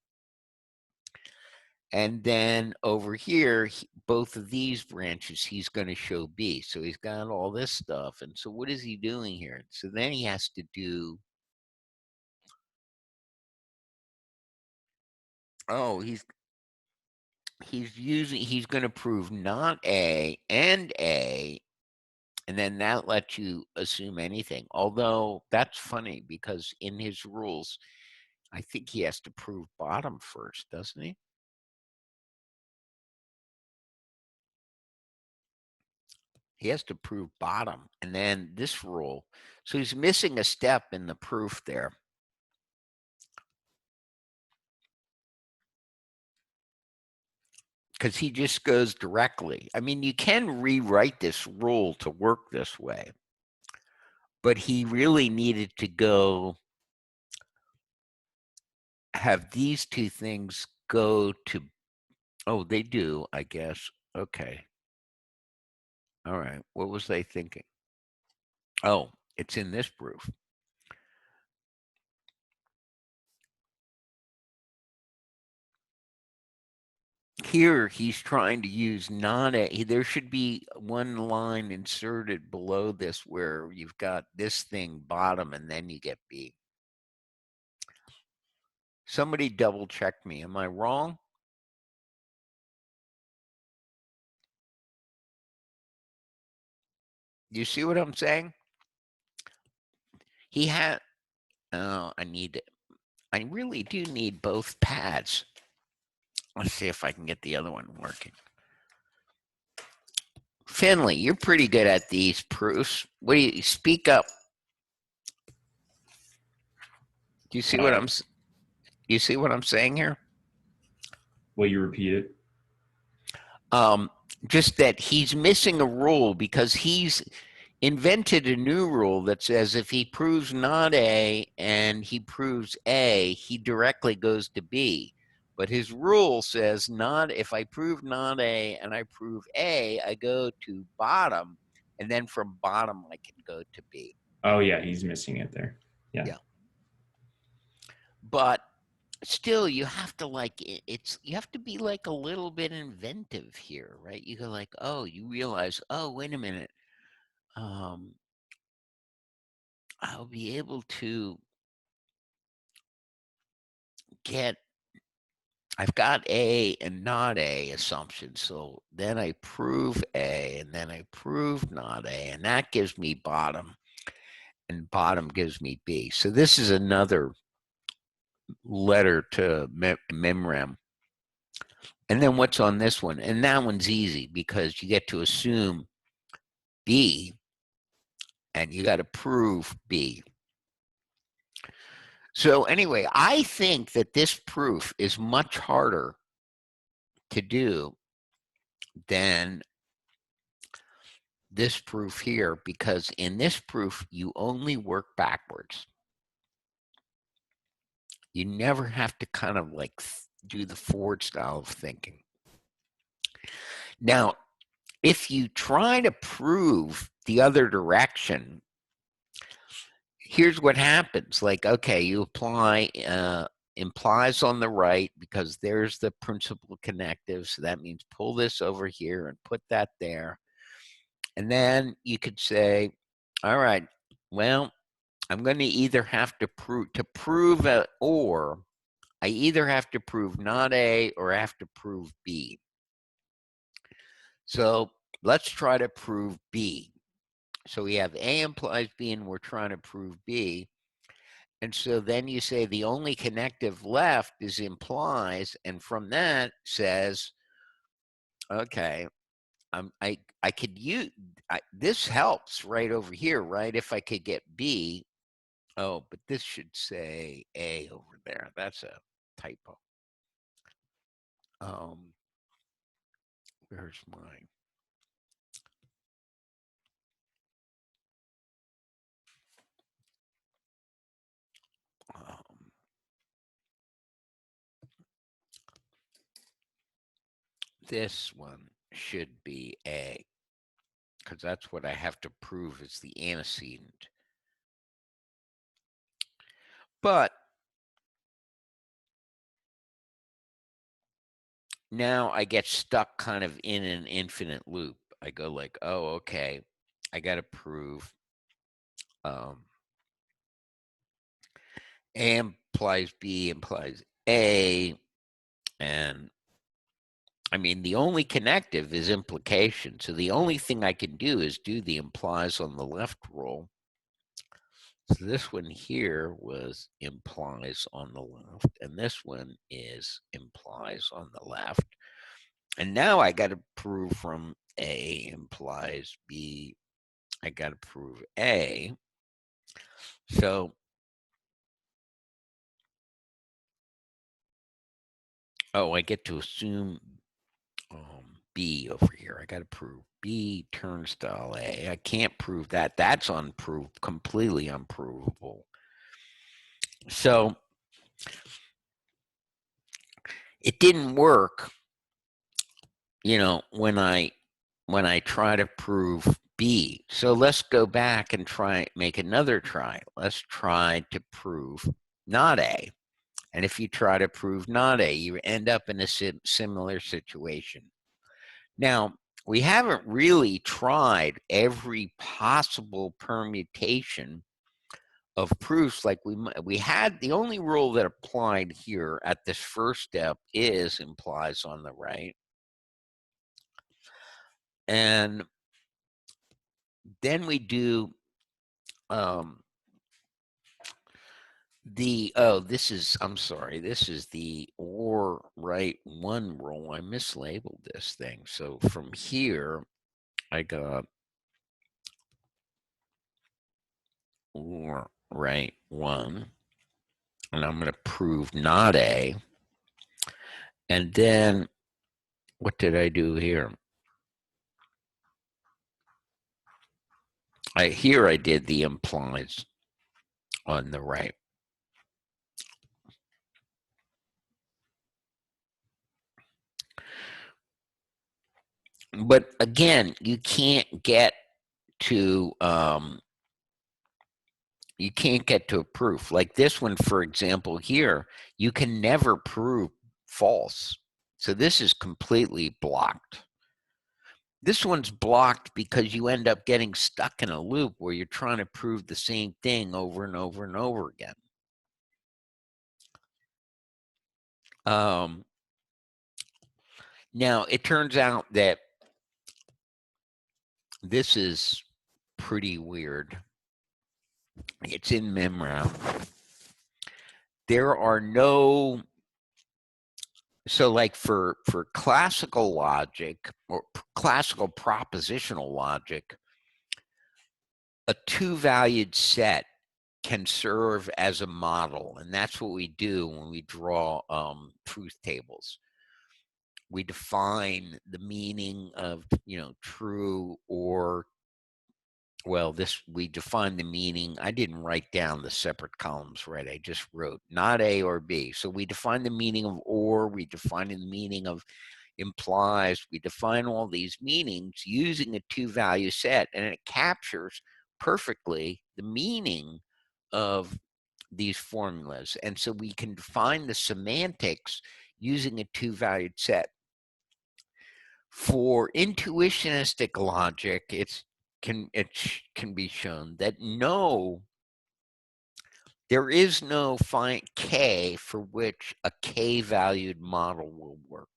And then over here, both of these branches, he's going to show B. So he's got all this stuff. And so what is he doing here? So then he has to do, oh, he's going to prove not A and A, and then that lets you assume anything. Although that's funny because in his rules, I think he has to prove bottom first, doesn't he? He has to prove bottom, and then this rule. So he's missing a step in the proof there. Because he just goes directly. I mean, you can rewrite this rule to work this way, but he really needed to go have these two things go to, oh, they do, I guess. Okay. All right. What was they thinking? Oh, it's in this proof. Here, he's trying to use not A. There should be one line inserted below this where you've got this thing bottom and then you get B. Somebody double check me. Am I wrong? You see what I'm saying? He had, oh, I really do need both pads. Let's see if I can get the other one working. Finley, you're pretty good at these proofs. What do you speak up? Do you see what I'm saying here? Will you repeat it? Just that he's missing a rule because he's invented a new rule that says if he proves not A and he proves A, he directly goes to B. But his rule says not, if I prove not A and I prove A, I go to bottom, and then from bottom I can go to B. Oh yeah, he's missing it there. Yeah. But still you have to like you have to be like a little bit inventive here, right? You go like, oh, you realize, oh, wait a minute, um, I'll be able to get, I've got A and not A assumptions. So then I prove A and then I prove not A, and that gives me bottom, and bottom gives me B. So this is another letter to memram. And then what's on this one? And that one's easy because you get to assume B and you got to prove B. So anyway, I think that this proof is much harder to do than this proof here, because in this proof, you only work backwards. You never have to kind of like do the forward style of thinking. Now, if you try to prove the other direction, here's what happens. Like, okay, you apply implies on the right because there's the principal connective. So that means pull this over here and put that there. And then you could say, all right, well, I'm going to either have to prove a or, I either have to prove not A or I have to prove B. So let's try to prove B. So we have A implies B and we're trying to prove B. And so then you say the only connective left is implies, and from that says, okay, I could use, this helps right over here, right? If I could get B, oh, but this should say A over there. That's a typo. Where's mine? This one should be A, because that's what I have to prove is the antecedent. But now I get stuck kind of in an infinite loop. I go like, oh, okay, I got to prove A implies B implies A, and I mean, the only connective is implication. So the only thing I can do is do the implies on the left rule. So this one here was implies on the left, and this one is implies on the left. And now I got to prove from A implies B. I got to prove A. So, oh, I get to assume B over here. I got to prove B turnstile A. I can't prove that. That's completely unprovable. So it didn't work, you know, when I try to prove B. So let's go back and make another try. Let's try to prove not A. And if you try to prove not A, you end up in a similar situation. Now, we haven't really tried every possible permutation of proofs. Like we had, the only rule that applied here at this first step is implies on the right. And then we do I'm sorry, this is the or right one rule. I mislabeled this thing. So from here, I got or right one, and I'm going to prove not A. And then what did I do here? Here I did the implies on the right. But again, you can't get to You can't get to a proof. Like this one, for example, here, you can never prove false. So this is completely blocked. This one's blocked because you end up getting stuck in a loop where you're trying to prove the same thing over and over and over again. Now, it turns out that this is pretty weird. It's in MemRound. There are no, so like for classical logic or classical propositional logic, a two-valued set can serve as a model, and that's what we do when we draw truth tables. We define the meaning of, true or, well, we define the meaning. I didn't write down the separate columns, right? I just wrote not A or B. So we define the meaning of or, we define the meaning of implies, we define all these meanings using a two-value set, and it captures perfectly the meaning of these formulas. And so we can define the semantics using a two-valued set. For intuitionistic logic, it can be shown that there is no K for which a K-valued model will work.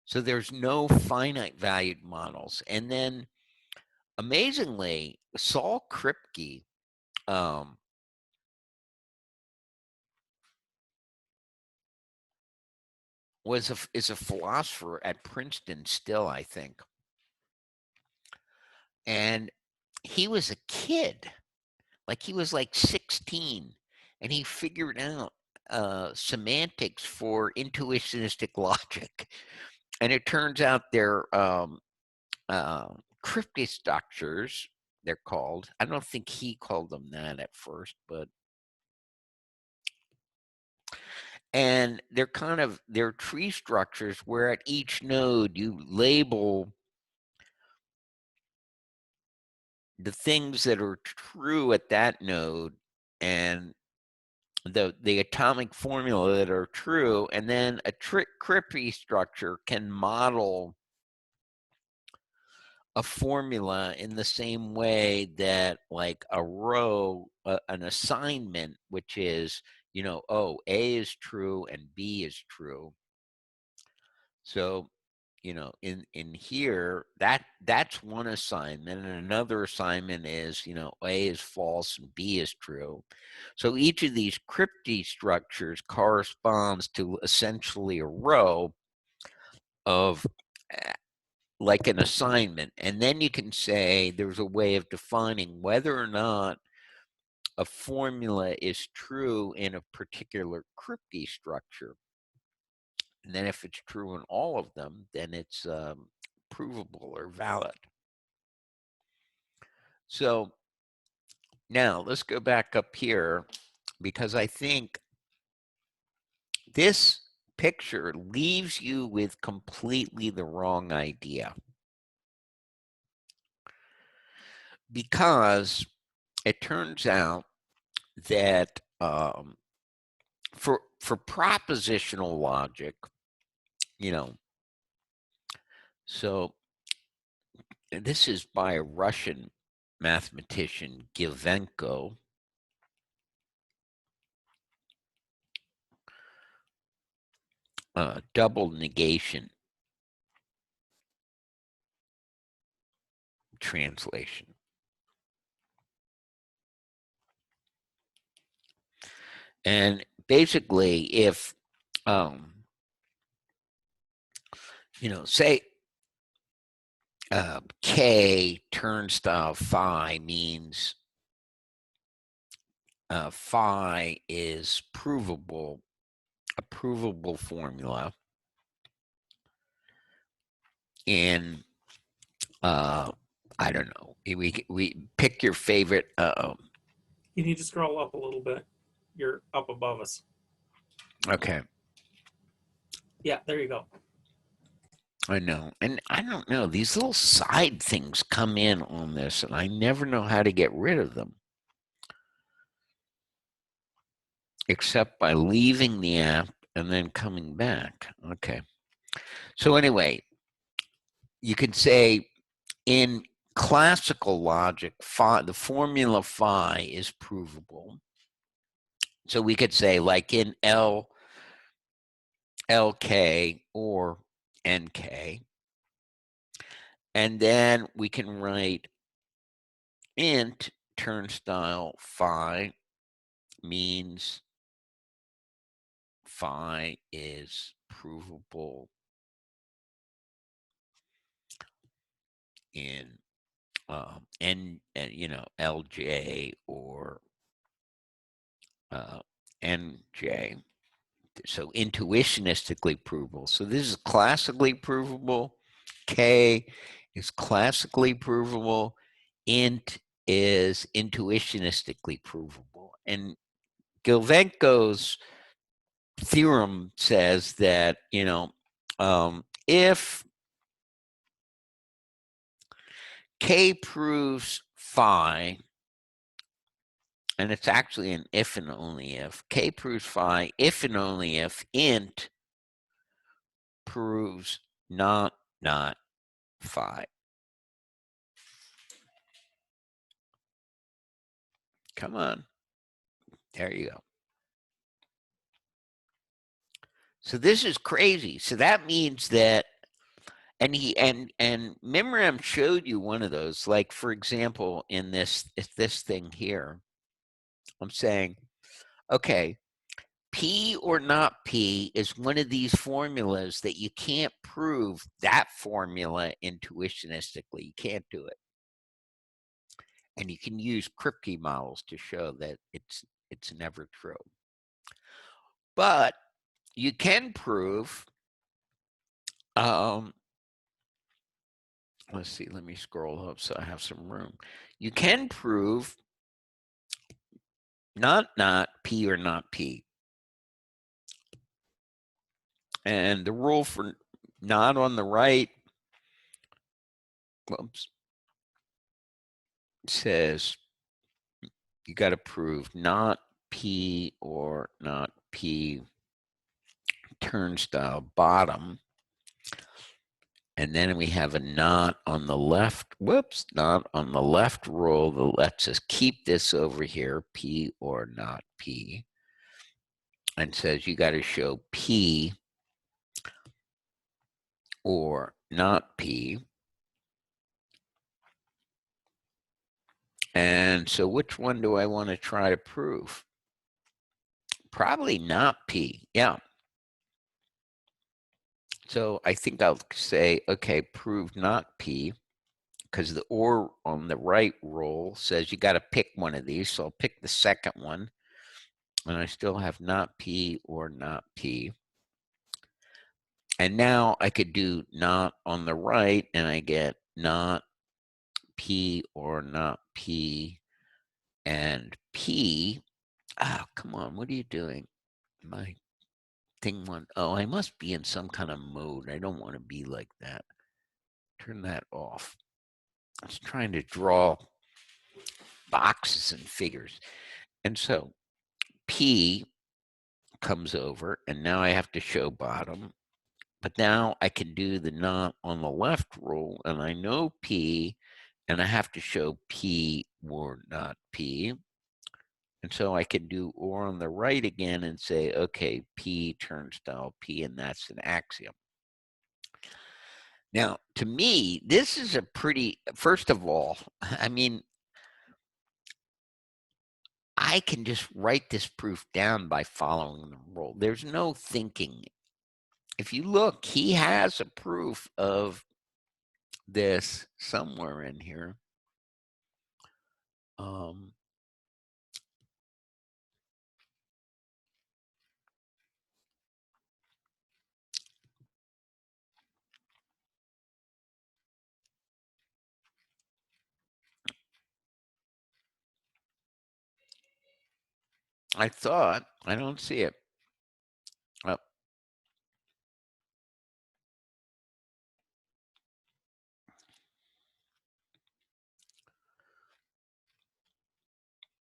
So there's no finite valued models. And then, amazingly, Saul Kripke is a philosopher at Princeton still, I think. And he was a kid, like he was like 16, and he figured out semantics for intuitionistic logic. And it turns out they're cryptic structures, they're called. I don't think he called them that at first, but and they're tree structures where at each node you label the things that are true at that node and the atomic formula that are true, and then a cryptic structure can model a formula in the same way that like a row, an assignment, which is, A is true and B is true. So, in here, that's one assignment, and another assignment is, A is false and B is true. So each of these cryptic structures corresponds to essentially a row of like an assignment. And then you can say there's a way of defining whether or not a formula is true in a particular cryptic structure. And then if it's true in all of them, then it's provable or valid. So now let's go back up here, because I think this picture leaves you with completely the wrong idea. Because it turns out that for propositional logic, so this is by a Russian mathematician, Givenko. Double negation translation. And basically, if say K turnstile phi means phi is provable, a provable formula, and I don't know. We pick your favorite. You need to scroll up a little bit. You're up above us. Okay. Yeah, there you go. I know. And I don't know. These little side things come in on this, and I never know how to get rid of them. except by leaving the app and then coming back. Okay. So anyway, you could say in classical logic, the formula phi is provable. So we could say like in LK or NK, and then we can write int turnstile phi means phi is provable in LJ or NJ. So intuitionistically provable. So this is classically provable. K is classically provable. Int is intuitionistically provable. And Gilvenko's theorem says that, if K proves phi, and it's actually an if and only if, K proves phi if and only if int proves not phi. Come on. There you go. So this is crazy. So that means that, and Mimram showed you one of those. Like for example, in this thing here, I'm saying, okay, P or not P is one of these formulas that you can't prove that formula intuitionistically. You can't do it. And you can use Kripke models to show that it's never true. But you can prove, let's see, let me scroll up so I have some room. You can prove not P or not P. And the rule for not on the right, whoops, says you got to prove not P or not P turnstile bottom. And then we have a not on the left, whoops, not on the left rule that lets us keep this over here, P or not P, and says you got to show P or not P. And so which one do I want to try to prove? Probably not P, yeah. So I think I'll say, okay, prove not P, because the or on the right rule says you got to pick one of these. So I'll pick the second one, and I still have not P or not P. And now I could do not on the right, and I get not P or not P and P. Oh, come on, what are you doing? My thing one, oh, I must be in some kind of mode. I don't want to be like that. Turn that off. I was trying to draw boxes and figures. And so P comes over, and now I have to show bottom. But now I can do the not on the left rule, and I know P, and I have to show P or not P. And so I can do or on the right again and say, okay, P turnstile P, and that's an axiom. Now, to me, this is a pretty, first of all, I mean, I can just write this proof down by following the rule. There's no thinking. If you look, he has a proof of this somewhere in here. I thought, I don't see it. Oh.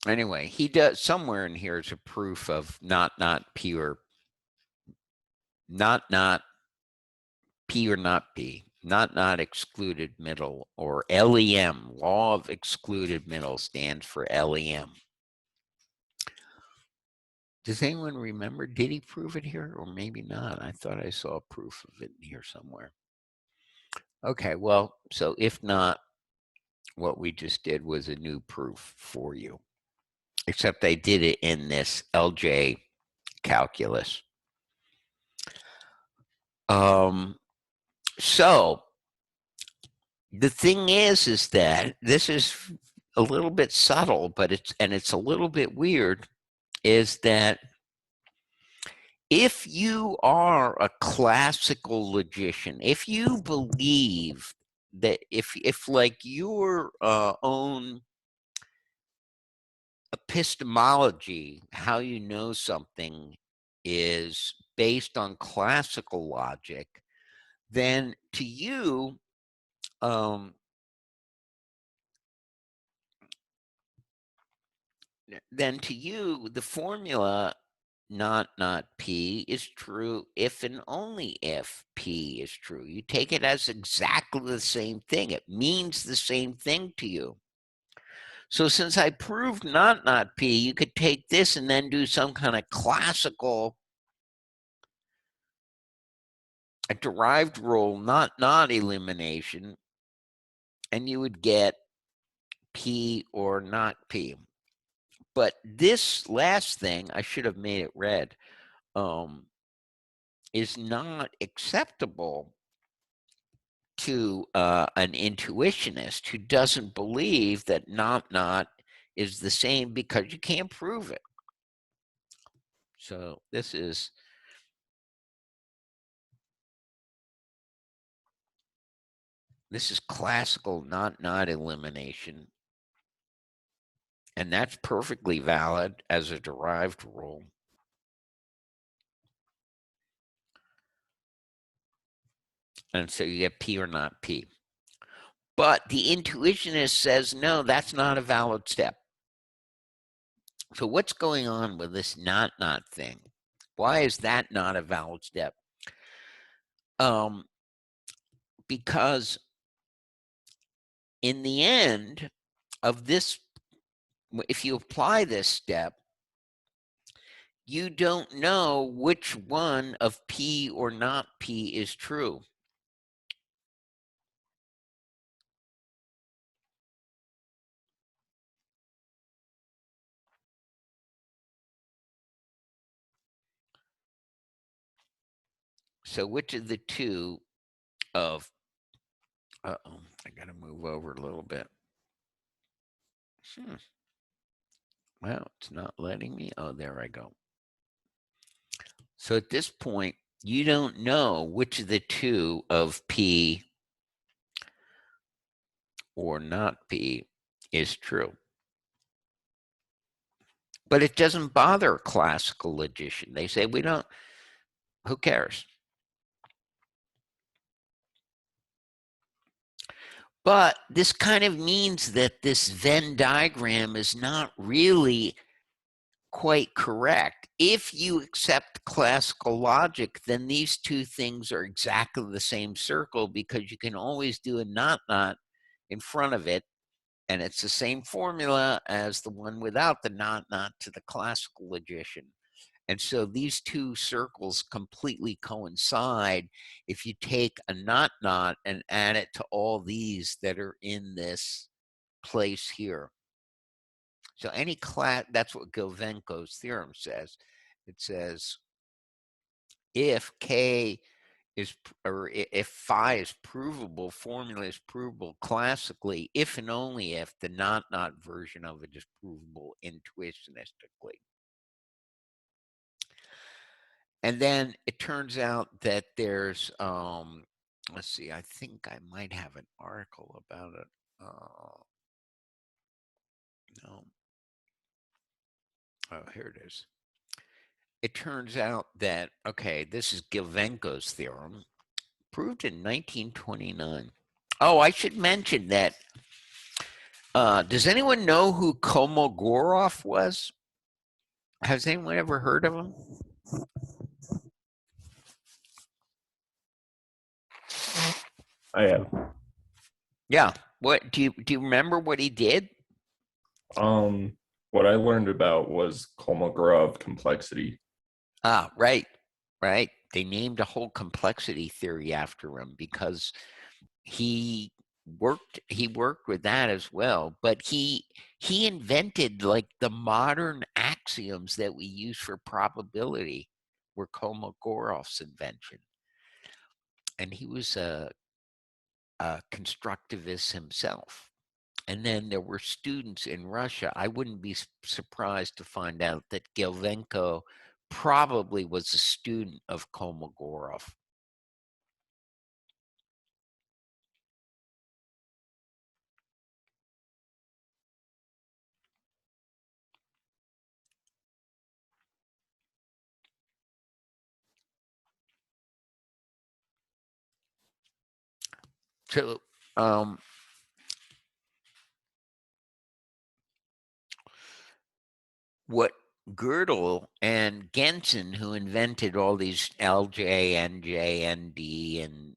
Anyway, he does somewhere in here is a proof of not pure, not P or not P, not excluded middle, or LEM, law of excluded middle stands for LEM. Does anyone remember? Did he prove it here or maybe not? I thought I saw proof of it in here somewhere. Okay, well, so if not, what we just did was a new proof for you, except I did it in this LJ calculus. So the thing is that this is a little bit subtle, but it's a little bit weird, is that if you are a classical logician, if you believe that if like your own epistemology, how you know something, is based on classical logic, then to you, the formula not P is true if and only if P is true. You take it as exactly the same thing. It means the same thing to you. So since I proved not P, you could take this and then do some kind of classical, a derived rule, not elimination, and you would get P or not P. But this last thing, I should have made it red, is not acceptable to an intuitionist who doesn't believe that not is the same, because you can't prove it. So this is classical not elimination, and that's perfectly valid as a derived rule. And so you get P or not P. But the intuitionist says, no, that's not a valid step. So what's going on with this not thing? Why is that not a valid step? Because in the end of this, if you apply this step, you don't know which one of P or not P is true. So which of the two of, I got to move over a little bit. Well, it's not letting me. Oh, there I go. So at this point, you don't know which of the two of P or not P is true. But it doesn't bother a classical logician. They say, we don't, who cares? But this kind of means that this Venn diagram is not really quite correct. If you accept classical logic, then these two things are exactly the same circle, because you can always do a not in front of it, and it's the same formula as the one without the not to the classical logician. And so these two circles completely coincide if you take a not and add it to all these that are in this place here. So any class, that's what Gilvenko's theorem says. It says if K is, or if phi is provable, formula is provable classically, if and only if the not version of it is provable intuitionistically. And then it turns out that there's, let's see, I think I might have an article about it. No. Oh, here it is. It turns out that, okay, this is Gilvenko's theorem, proved in 1929. Oh, I should mention that Does anyone know who Kolmogorov was? Has anyone ever heard of him? I have. Yeah. What do you remember what he did? What I learned about was Kolmogorov complexity. Ah, right, right. They named a whole complexity theory after him because he worked with that as well. But he invented like the modern axioms that we use for probability were Kolmogorov's invention, and he was a constructivist himself. And then there were students in Russia. I wouldn't be surprised to find out that Gelvenko probably was a student of Kolmogorov. So, what Gödel and Gentzen, who invented all these LJ, NJ, ND, and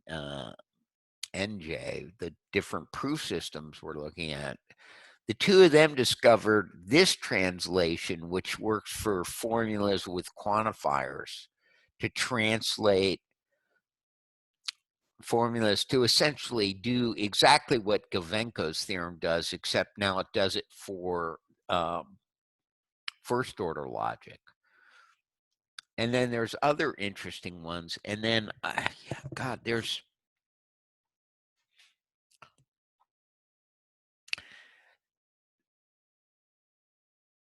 NJ, the different proof systems we're looking at, the two of them discovered this translation, which works for formulas with quantifiers to translate formulas to essentially do exactly what Gelvenko's theorem does, except now it does it for first order logic. And then there's other interesting ones. And then, God, there's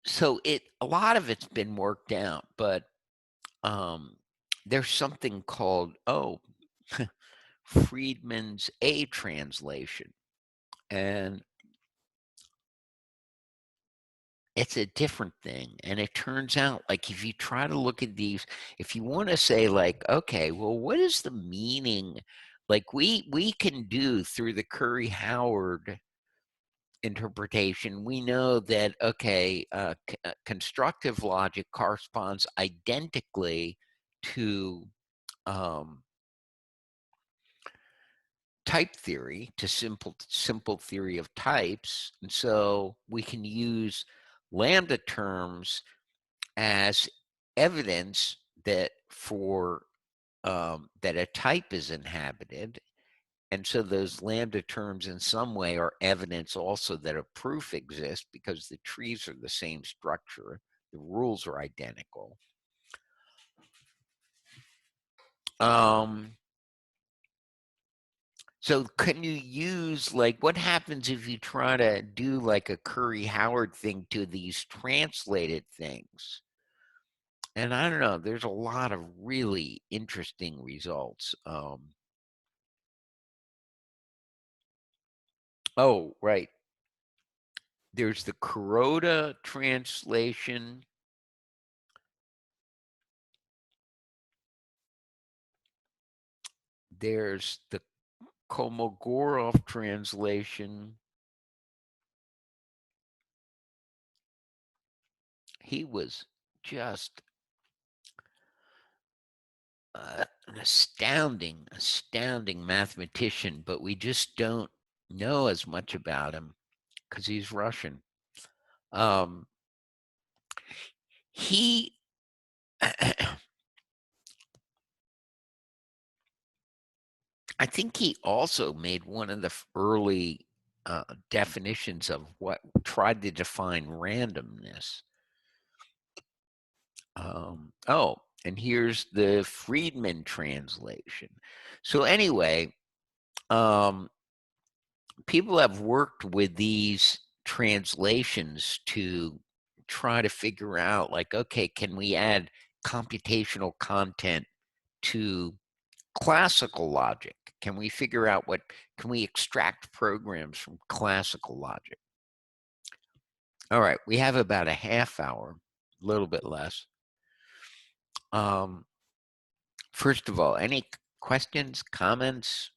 so a lot of it's been worked out, but there's something called Friedman's A translation, and it's a different thing. And it turns out, like, if you try to look at these, if you want to say, like, okay, well, what is the meaning? Like, we can do through the Curry-Howard interpretation, we know that, okay, constructive logic corresponds identically to type theory, to simple theory of types. And so we can use lambda terms as evidence that for that a type is inhabited. And so those lambda terms in some way are evidence also that a proof exists because the trees are the same structure, the rules are identical. So can you use, like, what happens if you try to do like a Curry-Howard thing to these translated things? And I don't know, there's a lot of really interesting results. Oh, right. There's the Kuroda translation. There's the Kolmogorov translation. He was just an astounding mathematician, but we just don't know as much about him because he's Russian. He I think he also made one of the early definitions of what tried to define randomness. And here's the Friedman translation. So anyway, people have worked with these translations to try to figure out, like, okay, can we add computational content to classical logic? Can we figure out can we extract programs from classical logic? All right, we have about a half hour, a little bit less. First of all, any questions, comments?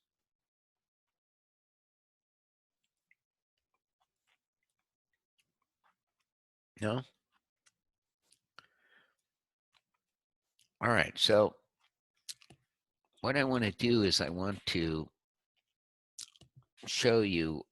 No? All right, so what I want to do is I want to show you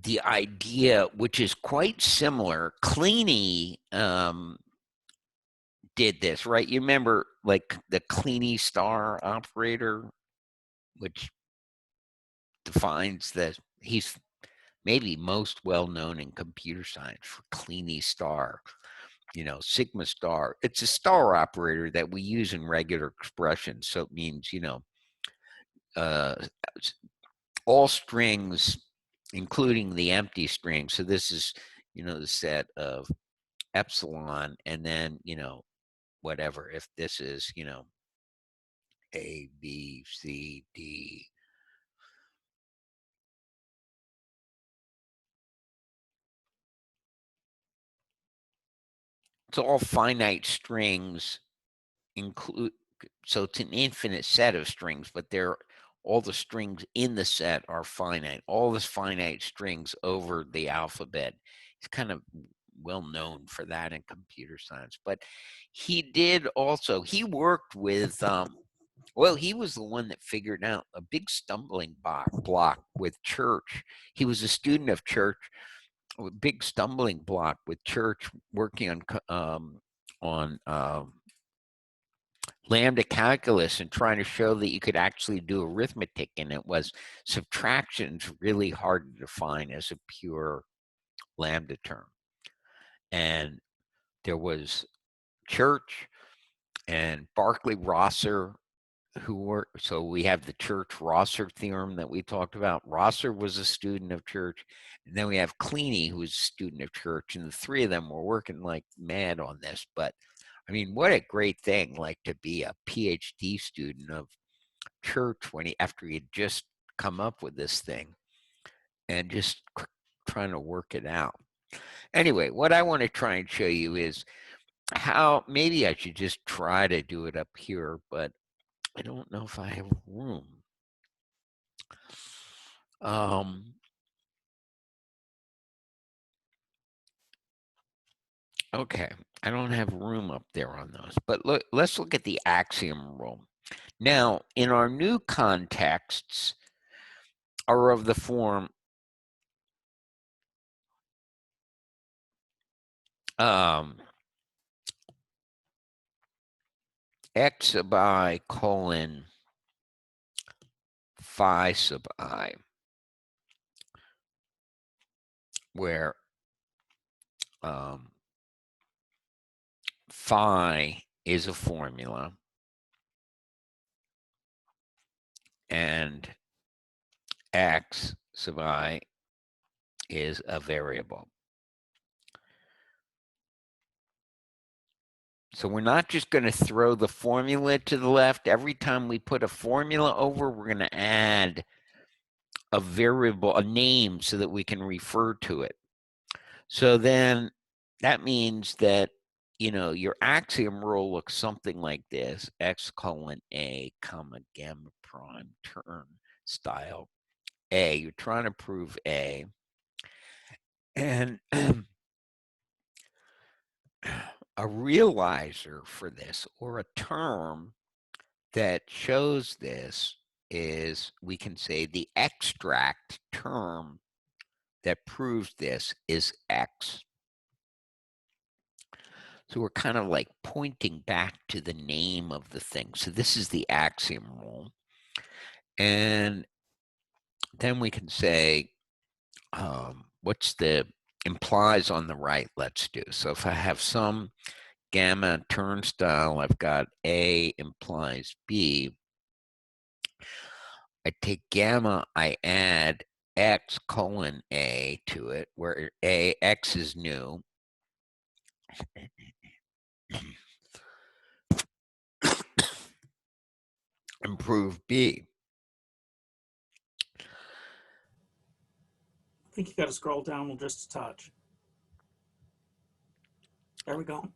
the idea, which is quite similar. Kleene did this, right? You remember like the Kleene star operator, which defines that he's maybe most well known in computer science for Kleene star, you know, sigma star. It's a star operator that we use in regular expressions. So it means, you know, uh, all strings, including the empty string. So this is, you know, the set of epsilon, and then, you know, whatever. If this is, you know, A, B, C, D, it's all finite strings include, so it's an infinite set of strings, but they're all the strings in the set are finite. All this finite strings over the alphabet. It's kind of well known for that in computer science. But he did also, he worked with, well, he was the one that figured out a big stumbling block with Church. He was a student of Church, a big stumbling block with Church working on lambda calculus and trying to show that you could actually do arithmetic, and it was subtraction's really hard to define as a pure lambda term. And there was Church and Barclay Rosser who were, so we have the Church-Rosser theorem that we talked about. Rosser was a student of Church, and then we have Kleene, who was a student of Church, and the three of them were working like mad on this. But I mean, what a great thing, like to be a PhD student of Church when after he had just come up with this thing and just trying to work it out. Anyway, what I want to try and show you is how, maybe I should just try to do it up here, but I don't know if I have room. Okay, I don't have room up there on those, but look, let's look at the axiom rule. Now, in our new contexts are of the form x sub I colon phi sub I, where phi is a formula and x sub I is a variable. So we're not just going to throw the formula to the left. Every time we put a formula over, we're going to add a variable, a name, so that we can refer to it. So then that means that, you know, your axiom rule looks something like this: x colon a comma gamma prime term style a. You're trying to prove a. And a realizer for this, or a term that shows this, is, we can say the extract term that proves this is x. So we're kind of like pointing back to the name of the thing. So this is the axiom rule. And then we can say, what's the implies on the right, let's do. So if I have some gamma turnstile, I've got A implies B. I take gamma, I add x colon A to it, where x is new. And prove B. I think you got to scroll down just a touch. There we go.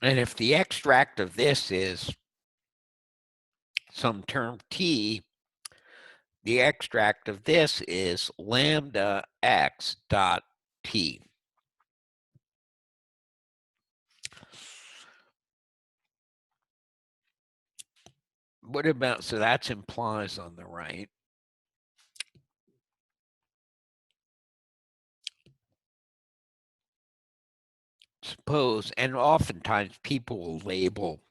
And if the extract of this is some term t, the extract of this is lambda x dot t. What about, so that's implies on the right. Suppose, and oftentimes people will label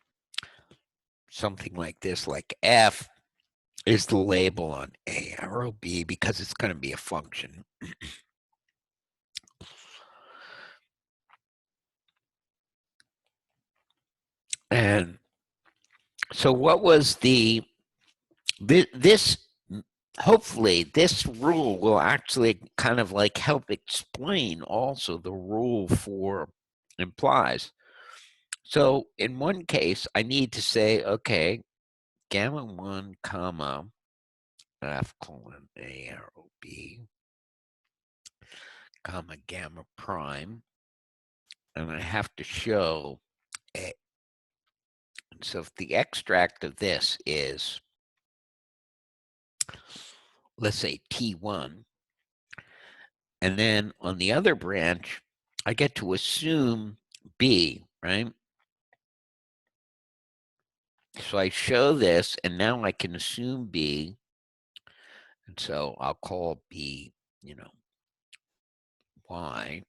something like this, like f is the label on A arrow B because it's going to be a function. And so what was this, hopefully this rule will actually kind of like help explain also the rule for implies. So in one case, I need to say, okay, gamma 1 comma f colon A arrow B comma gamma prime, and I have to show A. And so if the extract of this is, let's say T1, and then on the other branch, I get to assume B, right? So I show this, and now I can assume B, and so I'll call B, Y,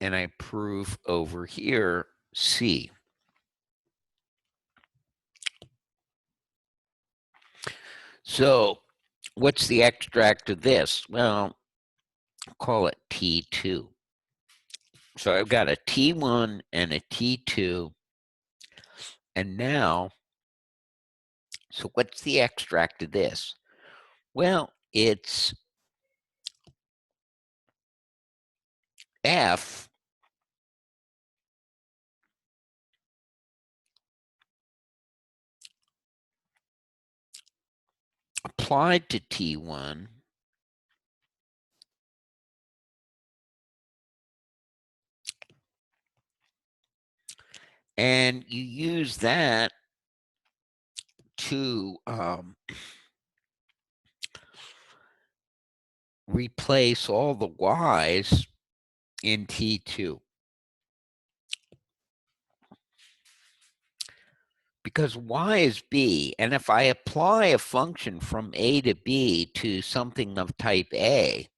and I prove over here C. So what's the extract of this? Well, I'll call it T2. So I've got a T1 and a T2, and now, so what's the extract of this? Well, it's F applied to T1 and you use that to replace all the y's in T2. Because y is b, and if I apply a function from a to b to something of type a,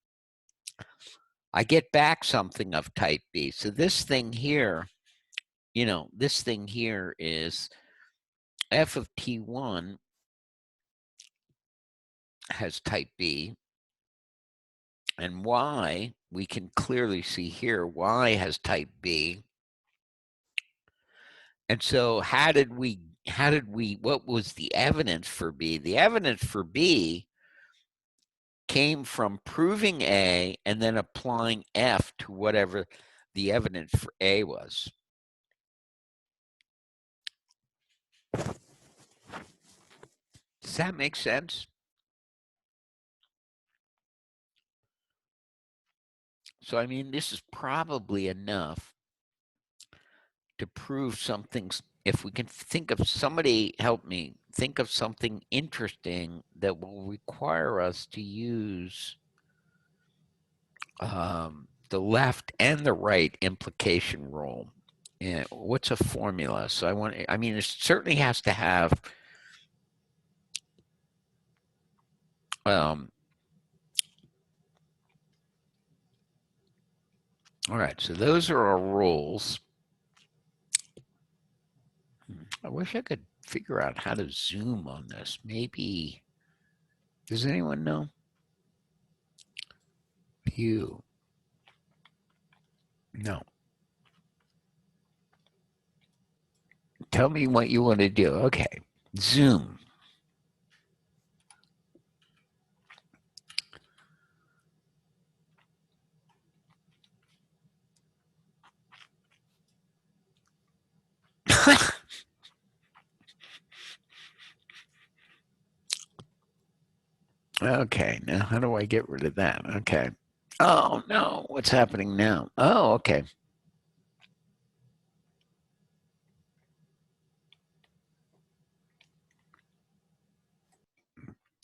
I get back something of type b. So this thing here, this thing here is f of T1 has type b, and y, we can clearly see here, y has type b. And so what was the evidence for B? The evidence for B came from proving A and then applying F to whatever the evidence for A was. Does that make sense? So, I mean, this is probably enough to prove something. If we can think of, somebody help me, think of something interesting that will require us to use the left and the right implication rule. And what's a formula? So I mean, it certainly has to have all right, so those are our rules. I wish I could figure out how to zoom on this. Maybe, does anyone know? View. No. Tell me what you want to do. Okay, zoom. Okay, now how do I get rid of that? Okay. Oh, no, what's happening now? Oh, okay.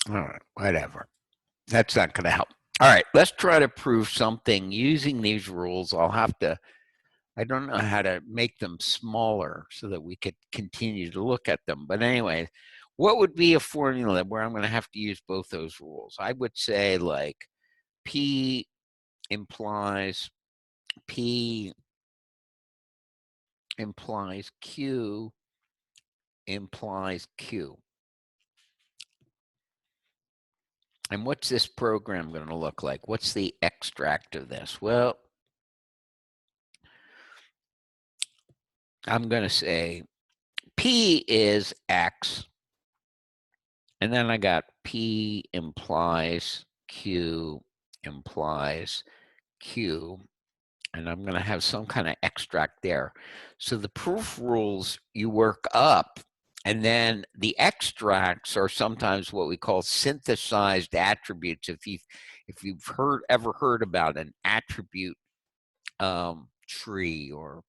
All right, whatever. That's not going to help. All right, let's try to prove something using these rules. I don't know how to make them smaller so that we could continue to look at them. But anyway, what would be a formula where I'm going to have to use both those rules? I would say like P implies Q implies Q. And what's this program going to look like? What's the extract of this? Well, I'm going to say P is X, and then I got P implies Q implies Q, and I'm going to have some kind of extract there. So the proof rules you work up, and then the extracts are sometimes what we call synthesized attributes. If you've ever heard about an attribute tree or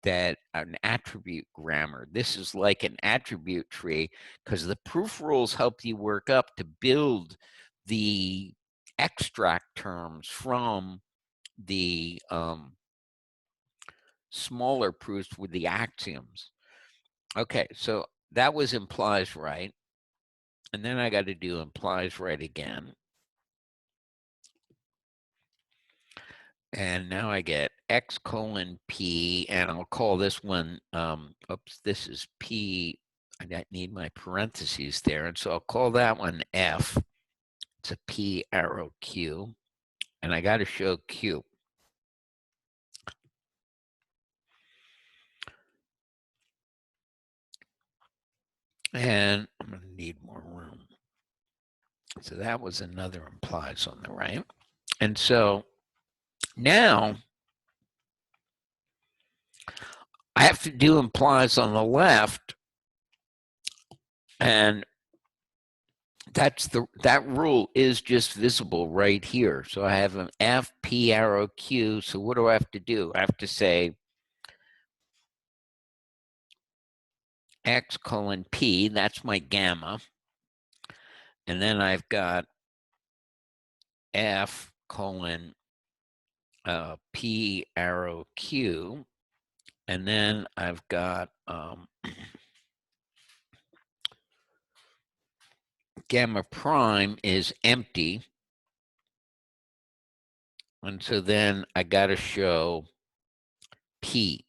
that an attribute grammar. This is like an attribute tree because the proof rules help you work up to build the extract terms from the smaller proofs with the axioms. Okay, so that was implies right. And then I got to do implies right again. And now I get X colon P, and I'll call this one, oops, this is P. I need my parentheses there. And so I'll call that one F. It's a P arrow Q. And I got to show Q. And I'm going to need more room. So that was another implies on the right. And so now I have to do implies on the left, and that rule is just visible right here. So I have an F, P arrow Q. So what do I have to do? I have to say X colon P, that's my gamma. And then I've got F colon P arrow Q. And then I've got gamma prime is empty. And so then I got to show P.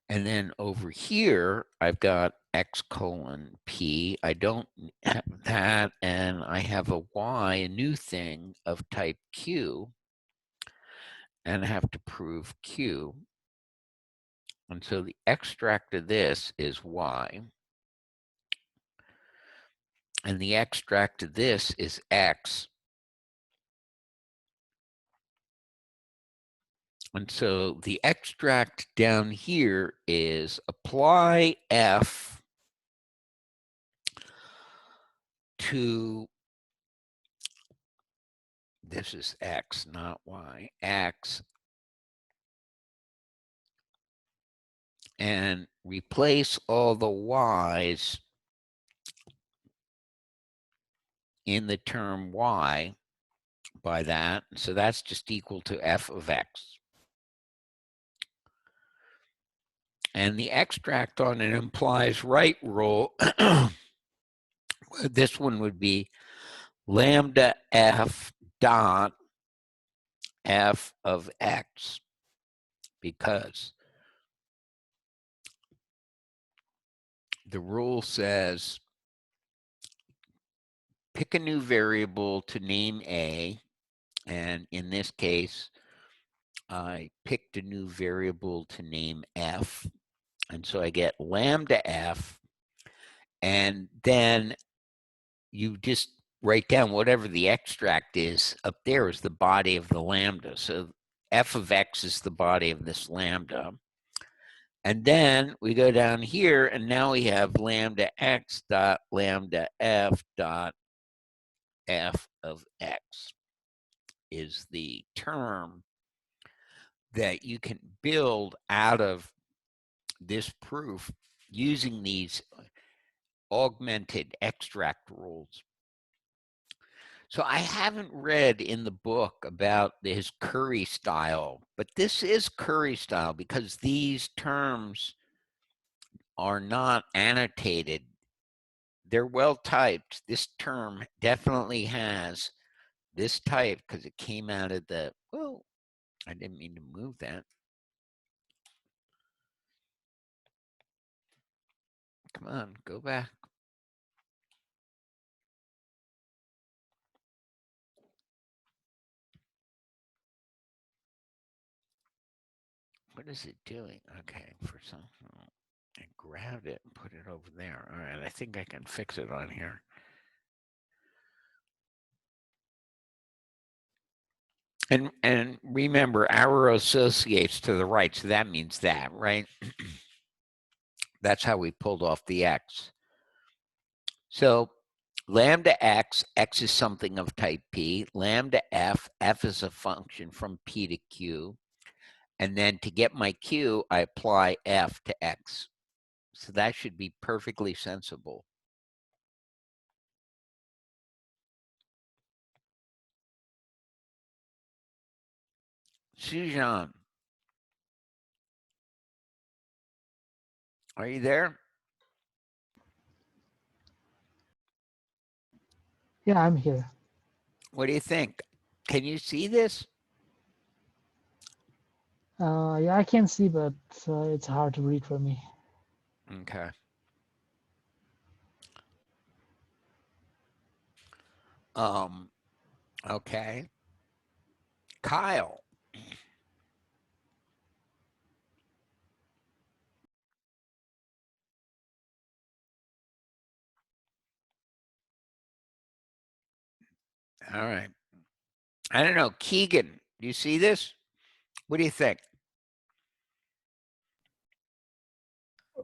And then over here, I've got X colon P. I don't have that. And I have a Y, a new thing of type Q. And I have to prove Q. And so the extract of this is Y. And the extract of this is X. And so the extract down here is apply F to, this is X, not Y, X, and replace all the Y's in the term Y by that. So that's just equal to F of X. And the extract on an implies right rule, this one would be lambda F dot F of X, because the rule says pick a new variable to name A, and in this case, I picked a new variable to name F, and so I get lambda F, and then you just write down whatever the extract is. Up there is the body of the lambda, so F of X is the body of this lambda. And then we go down here, and now we have lambda X dot lambda F dot F of X is the term that you can build out of this proof using these augmented extract rules. So I haven't read in the book about his Curry style, but this is Curry style because these terms are not annotated. They're well typed. This term definitely has this type because it came out of the, oh, I didn't mean to move that. Come on, go back. What is it doing? Okay, for some, I grabbed it and put it over there. All right, I think I can fix it on here. And remember, arrow associates to the right, so that means that, right? That's how we pulled off the x. So lambda x, x is something of type P. Lambda f, f is a function from P to Q. And then to get my Q, I apply f to x. So that should be perfectly sensible. Sujan, are you there? Yeah, I'm here. What do you think? Can you see this? Yeah, I can see, but it's hard to read for me. Okay. Okay. Kyle. All right. I don't know. Keegan, do you see this? What do you think?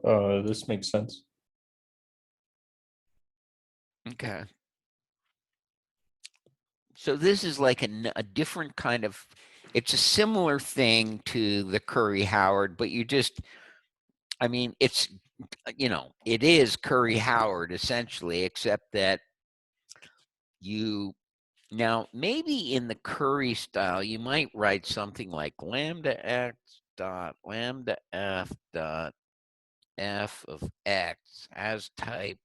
This makes sense. Okay. So this is like a different kind of, it's a similar thing to the Curry-Howard, but you just, I mean, it's, you know, it is Curry-Howard essentially, except that you, now maybe in the Curry style, you might write something like lambda x dot lambda f dot f of x has type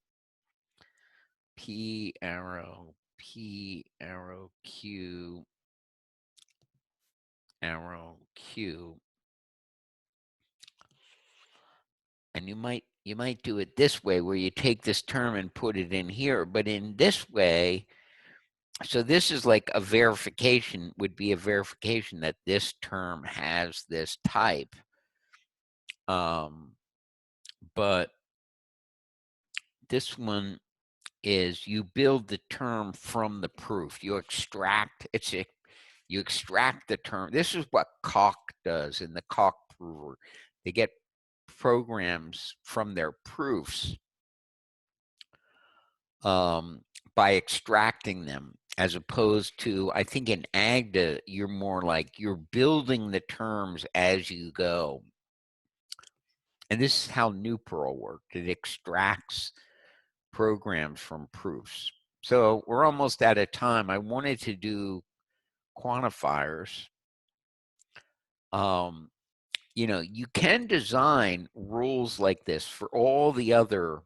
P arrow Q arrow Q. And you might do it this way where you take this term and put it in here, but in this way, so this is like a verification, would be a verification that this term has this type. But this one is you build the term from the proof. You extract, you extract the term. This is what Coq does in the Coq prover. They get programs from their proofs by extracting them, as opposed to, I think in AGDA, you're more like you're building the terms as you go. And this is how NuPerl worked. It extracts programs from proofs. So we're almost out of time. I wanted to do quantifiers. You know, you can design rules like this for all the other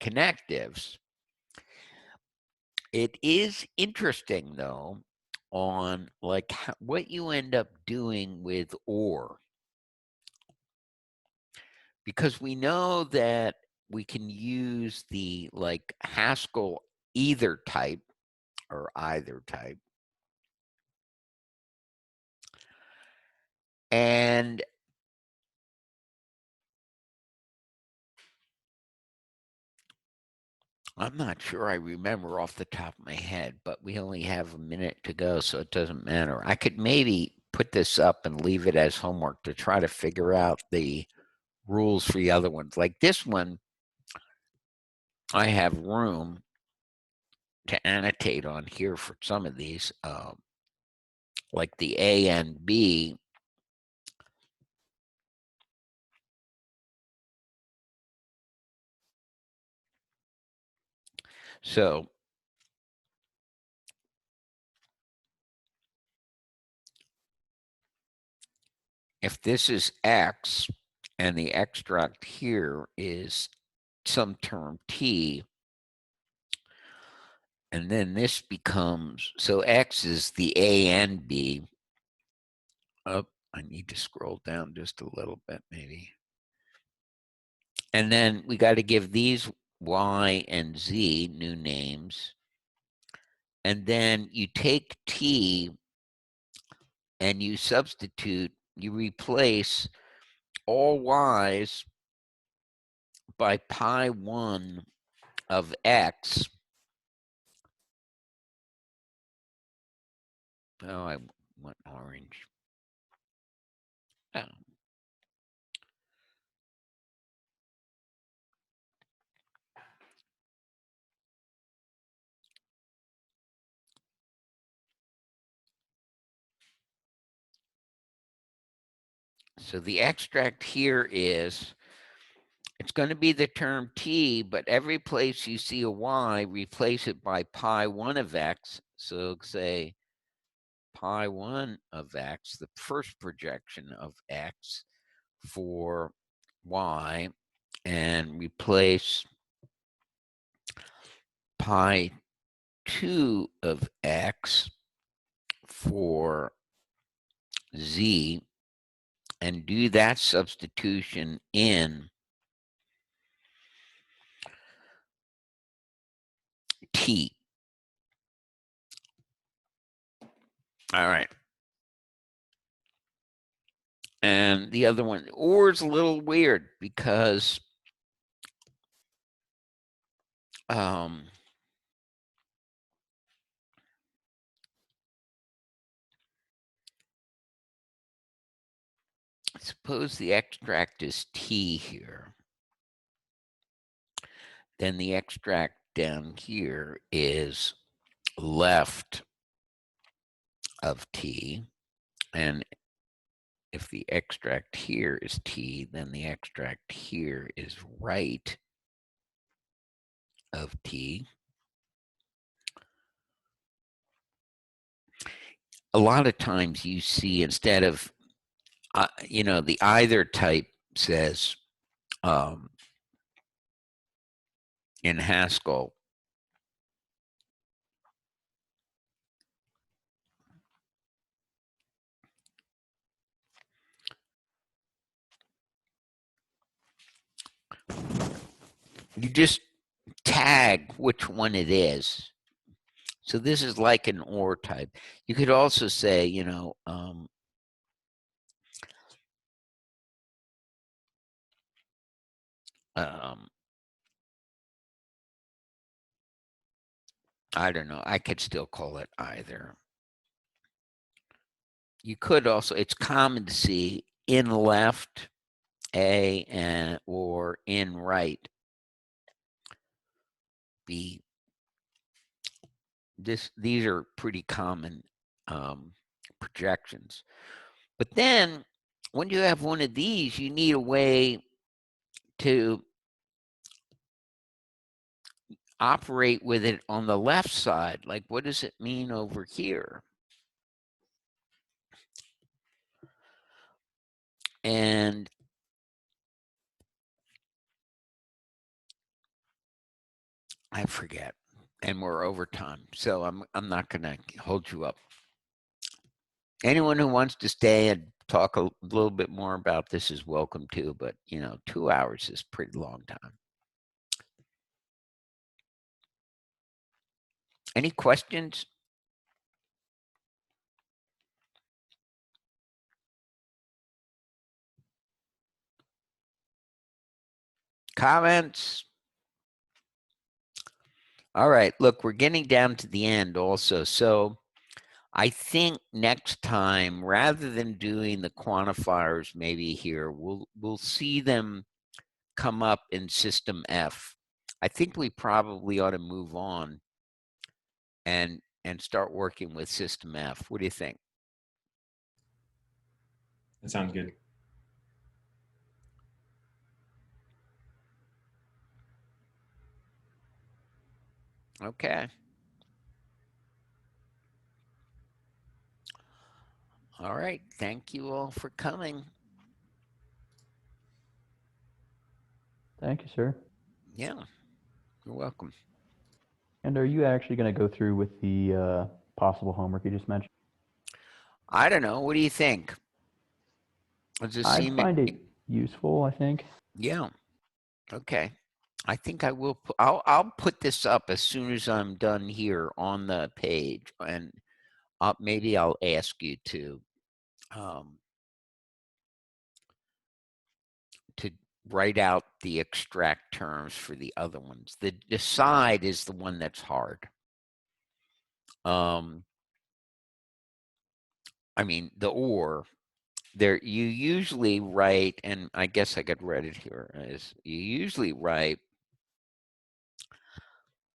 connectives. It is interesting, though, on like what you end up doing with OR. Because we know that we can use the like Haskell either type or either type. And I'm not sure I remember off the top of my head, but we only have a minute to go, so it doesn't matter. I could maybe put this up and leave it as homework to try to figure out the rules for the other ones. Like this one, I have room to annotate on here for some of these, like the A and B. So if this is x and the extract here is some term t, and then this becomes, so x is the a and b. Oh, I need to scroll down just a little bit maybe. And then we got to give these y and z new names. And then you take t and you substitute, you replace all y's by pi 1 of x. Oh, I went orange. Oh. So the extract here is, it's going to be the term t, but every place you see a y, replace it by pi 1 of x. So say pi 1 of x, the first projection of x for y, and replace pi 2 of x for z, and do that substitution in t. All right. And the other one, or is a little weird because suppose the extract is t here. Then the extract down here is left of t. And if the extract here is t, then the extract here is right of t. A lot of times you see, instead of, the either type says in Haskell, you just tag which one it is. So this is like an or type. You could also say, I don't know. I could still call it either. You could also, it's common to see in left A and or in right B. These are pretty common projections. But then when you have one of these, you need a way to operate with it on the left side. Like, what does it mean over here? And I forget. And we're over time, so I'm not going to hold you up. Anyone who wants to stay and talk a little bit more about this is welcome to, but 2 hours is a pretty long time. Any questions? Comments? All right, look, we're getting down to the end also. So I think next time, rather than doing the quantifiers maybe here, we'll see them come up in system F. I think we probably ought to move on and start working with system F. What do you think? That sounds good. Okay. All right. Thank you all for coming. Thank you, sir. Yeah, you're welcome. And are you actually going to go through with the possible homework you just mentioned? I don't know. What do you think? Does this I seem? find it useful, I think. Yeah. Okay. I think I will. I'll put this up as soon as I'm done here on the page, and maybe I'll ask you um, to write out the extract terms for the other ones. The decide is the one that's hard. I mean, the or there you usually write, and I guess I could write it here, is you usually write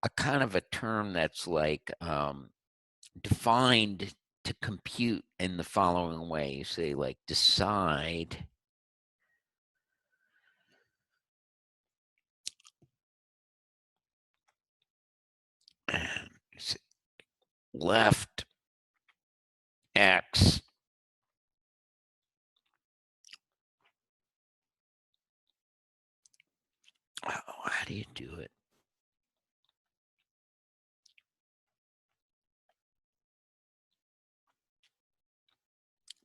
a kind of a term that's like defined to compute in the following way. You say like decide and left x. Oh, how do you do it?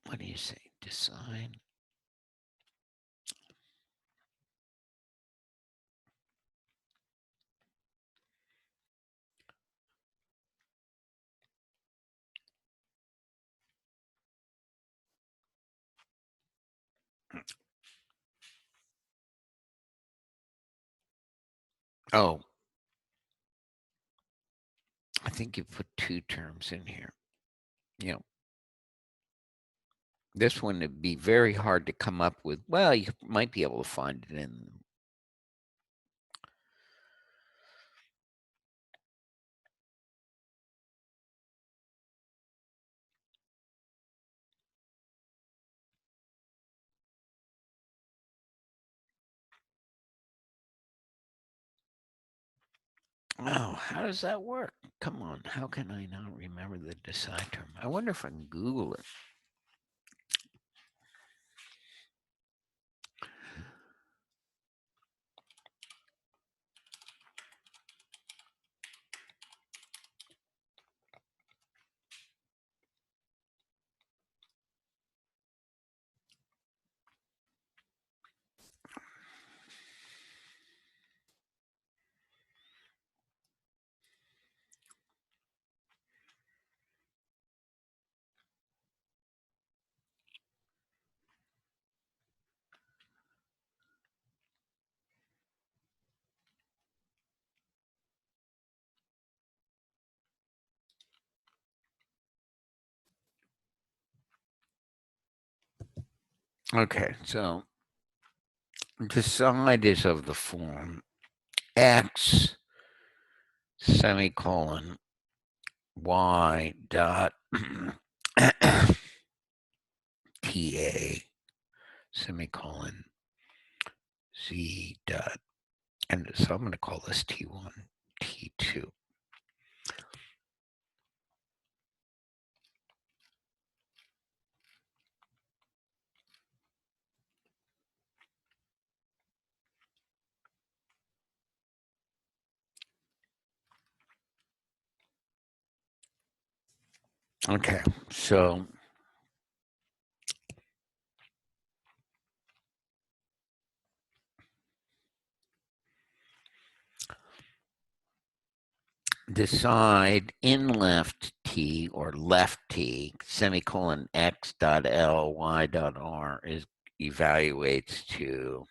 What do you say? Decide. Oh, I think you put two terms in here. You know, this one would be very hard to come up with. Well, you might be able to find it in. Oh, how does that work? Come on, how can I not remember the decide term? I wonder if I can Google it. Okay, so decide is of the form x semicolon y dot ta semicolon z dot, and so I'm going to call this t1, t2. Okay, so decide in left t or left t semicolon x dot l y dot r is evaluates to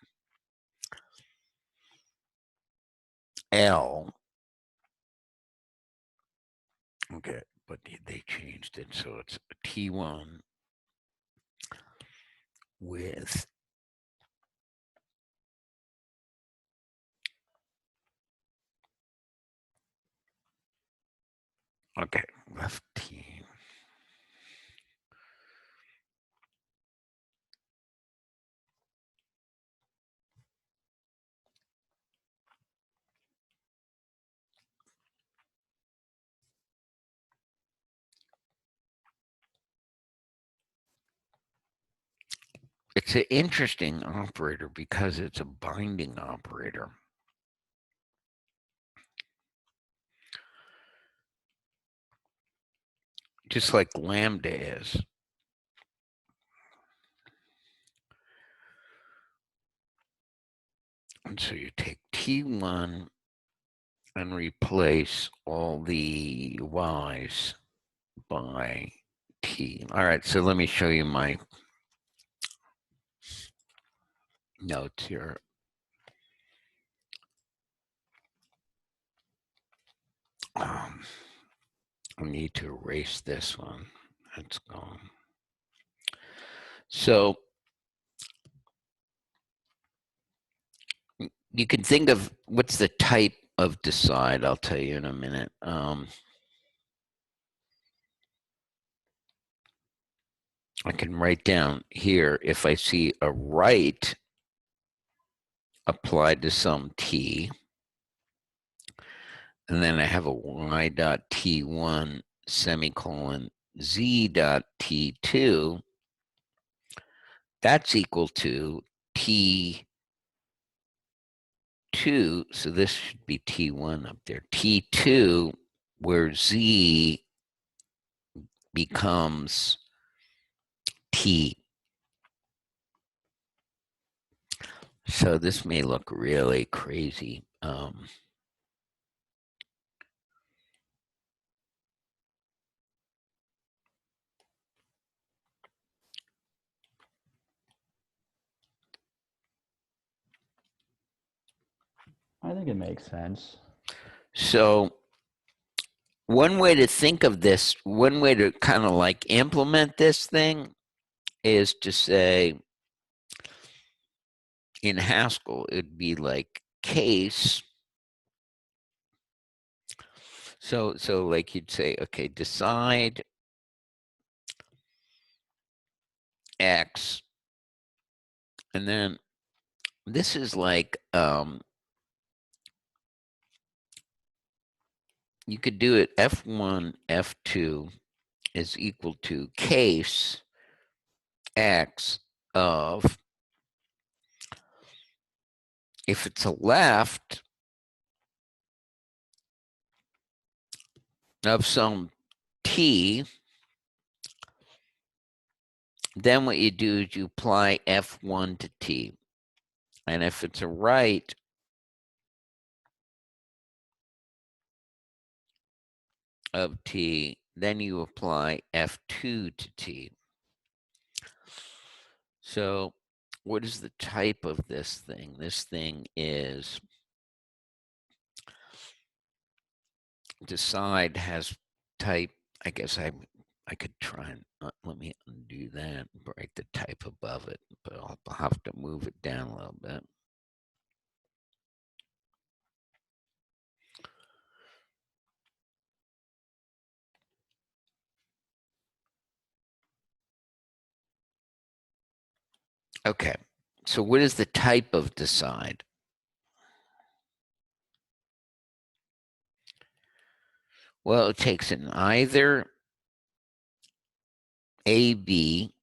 l. Okay, but they changed it, so it's a t1 with okay left t. It's an interesting operator because it's a binding operator. Just like lambda is. And so you take T1 and replace all the y's by t. All right, so let me show you my notes here. I need to erase this one. That's gone. So you can think of what's the type of decide. I'll tell you in a minute. I can write down here if I see a right applied to some t, and then I have a y dot t1 semicolon z dot t2, that's equal to t2, so this should be t1 up there, t2, where z becomes t. So this may look really crazy. I think it makes sense. So one way to think of this, one way to kind of like implement this thing is to say, in Haskell, it'd be like case. So like you'd say, okay, decide X, and then this is like, you could do it F1, F2 is equal to case X of, if it's a left of some t, then what you do is you apply F1 to t. And if it's a right of t, then you apply F2 to t. So what is the type of this thing? This thing is decide has type. I guess I could try and let me undo that, break the type above it, but I'll have to move it down a little bit. Okay, so what is the type of decide? Well, it takes an either A, B,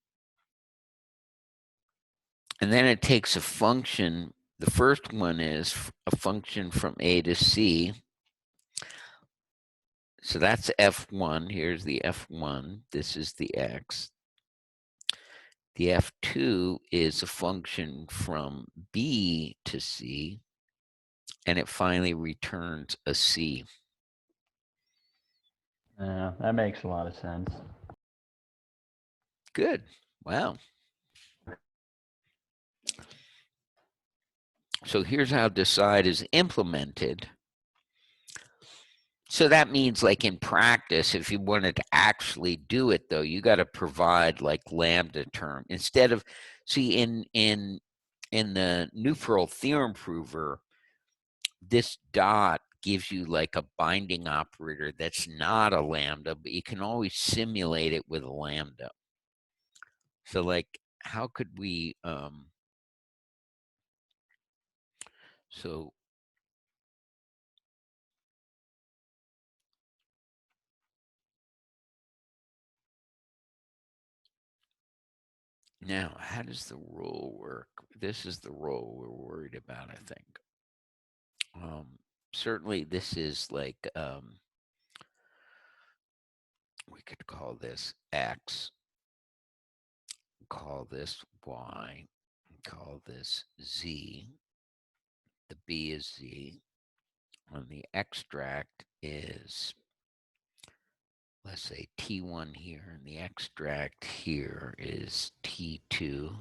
and then it takes a function. The first one is a function from A to C. So that's F1. Here's the F1. This is the X. The F2 is a function from B to C, and it finally returns a C. Yeah, that makes a lot of sense. Good. Wow. So here's how decide is implemented. So that means, like in practice, if you wanted to actually do it, though, you got to provide like lambda term instead of, see, in the Neufeld theorem prover, this dot gives you like a binding operator that's not a lambda, but you can always simulate it with a lambda. So like, how could we, so Now, how does the rule work? This is the rule we're worried about, I think. Certainly, this is like, we could call this X, call this Y, call this Z. The B is Z. And the extract is, let's say, T1 here, and the extract here is T2.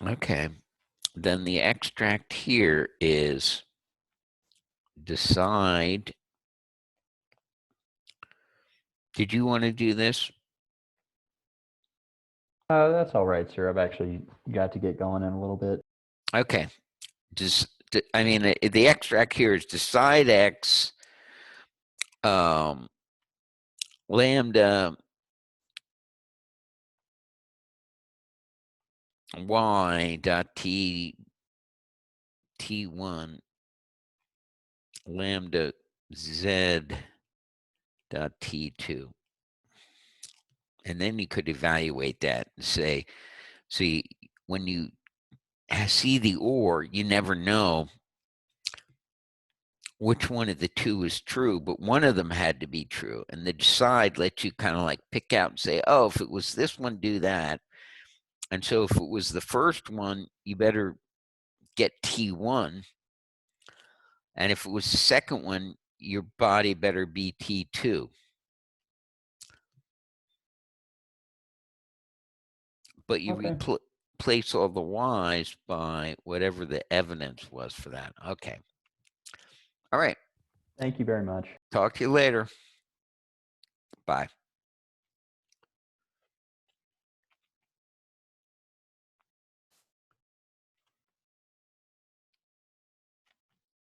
Okay, then the extract here is decide. Did you want to do this? That's all right, sir. I've actually got to get going in a little bit. Okay. I mean, the extract here is decide X lambda Y dot T1 lambda Z dot T2. And then you could evaluate that and say, see, when you see the or, you never know which one of the two is true, but one of them had to be true. And the decide lets you kind of like pick out and say, oh, if it was this one, do that. And so if it was the first one, you better get T1. And if it was the second one, your body better be T2. But you replace all the Y's by whatever the evidence was for that. Okay. All right. Thank you very much. Talk to you later. Bye.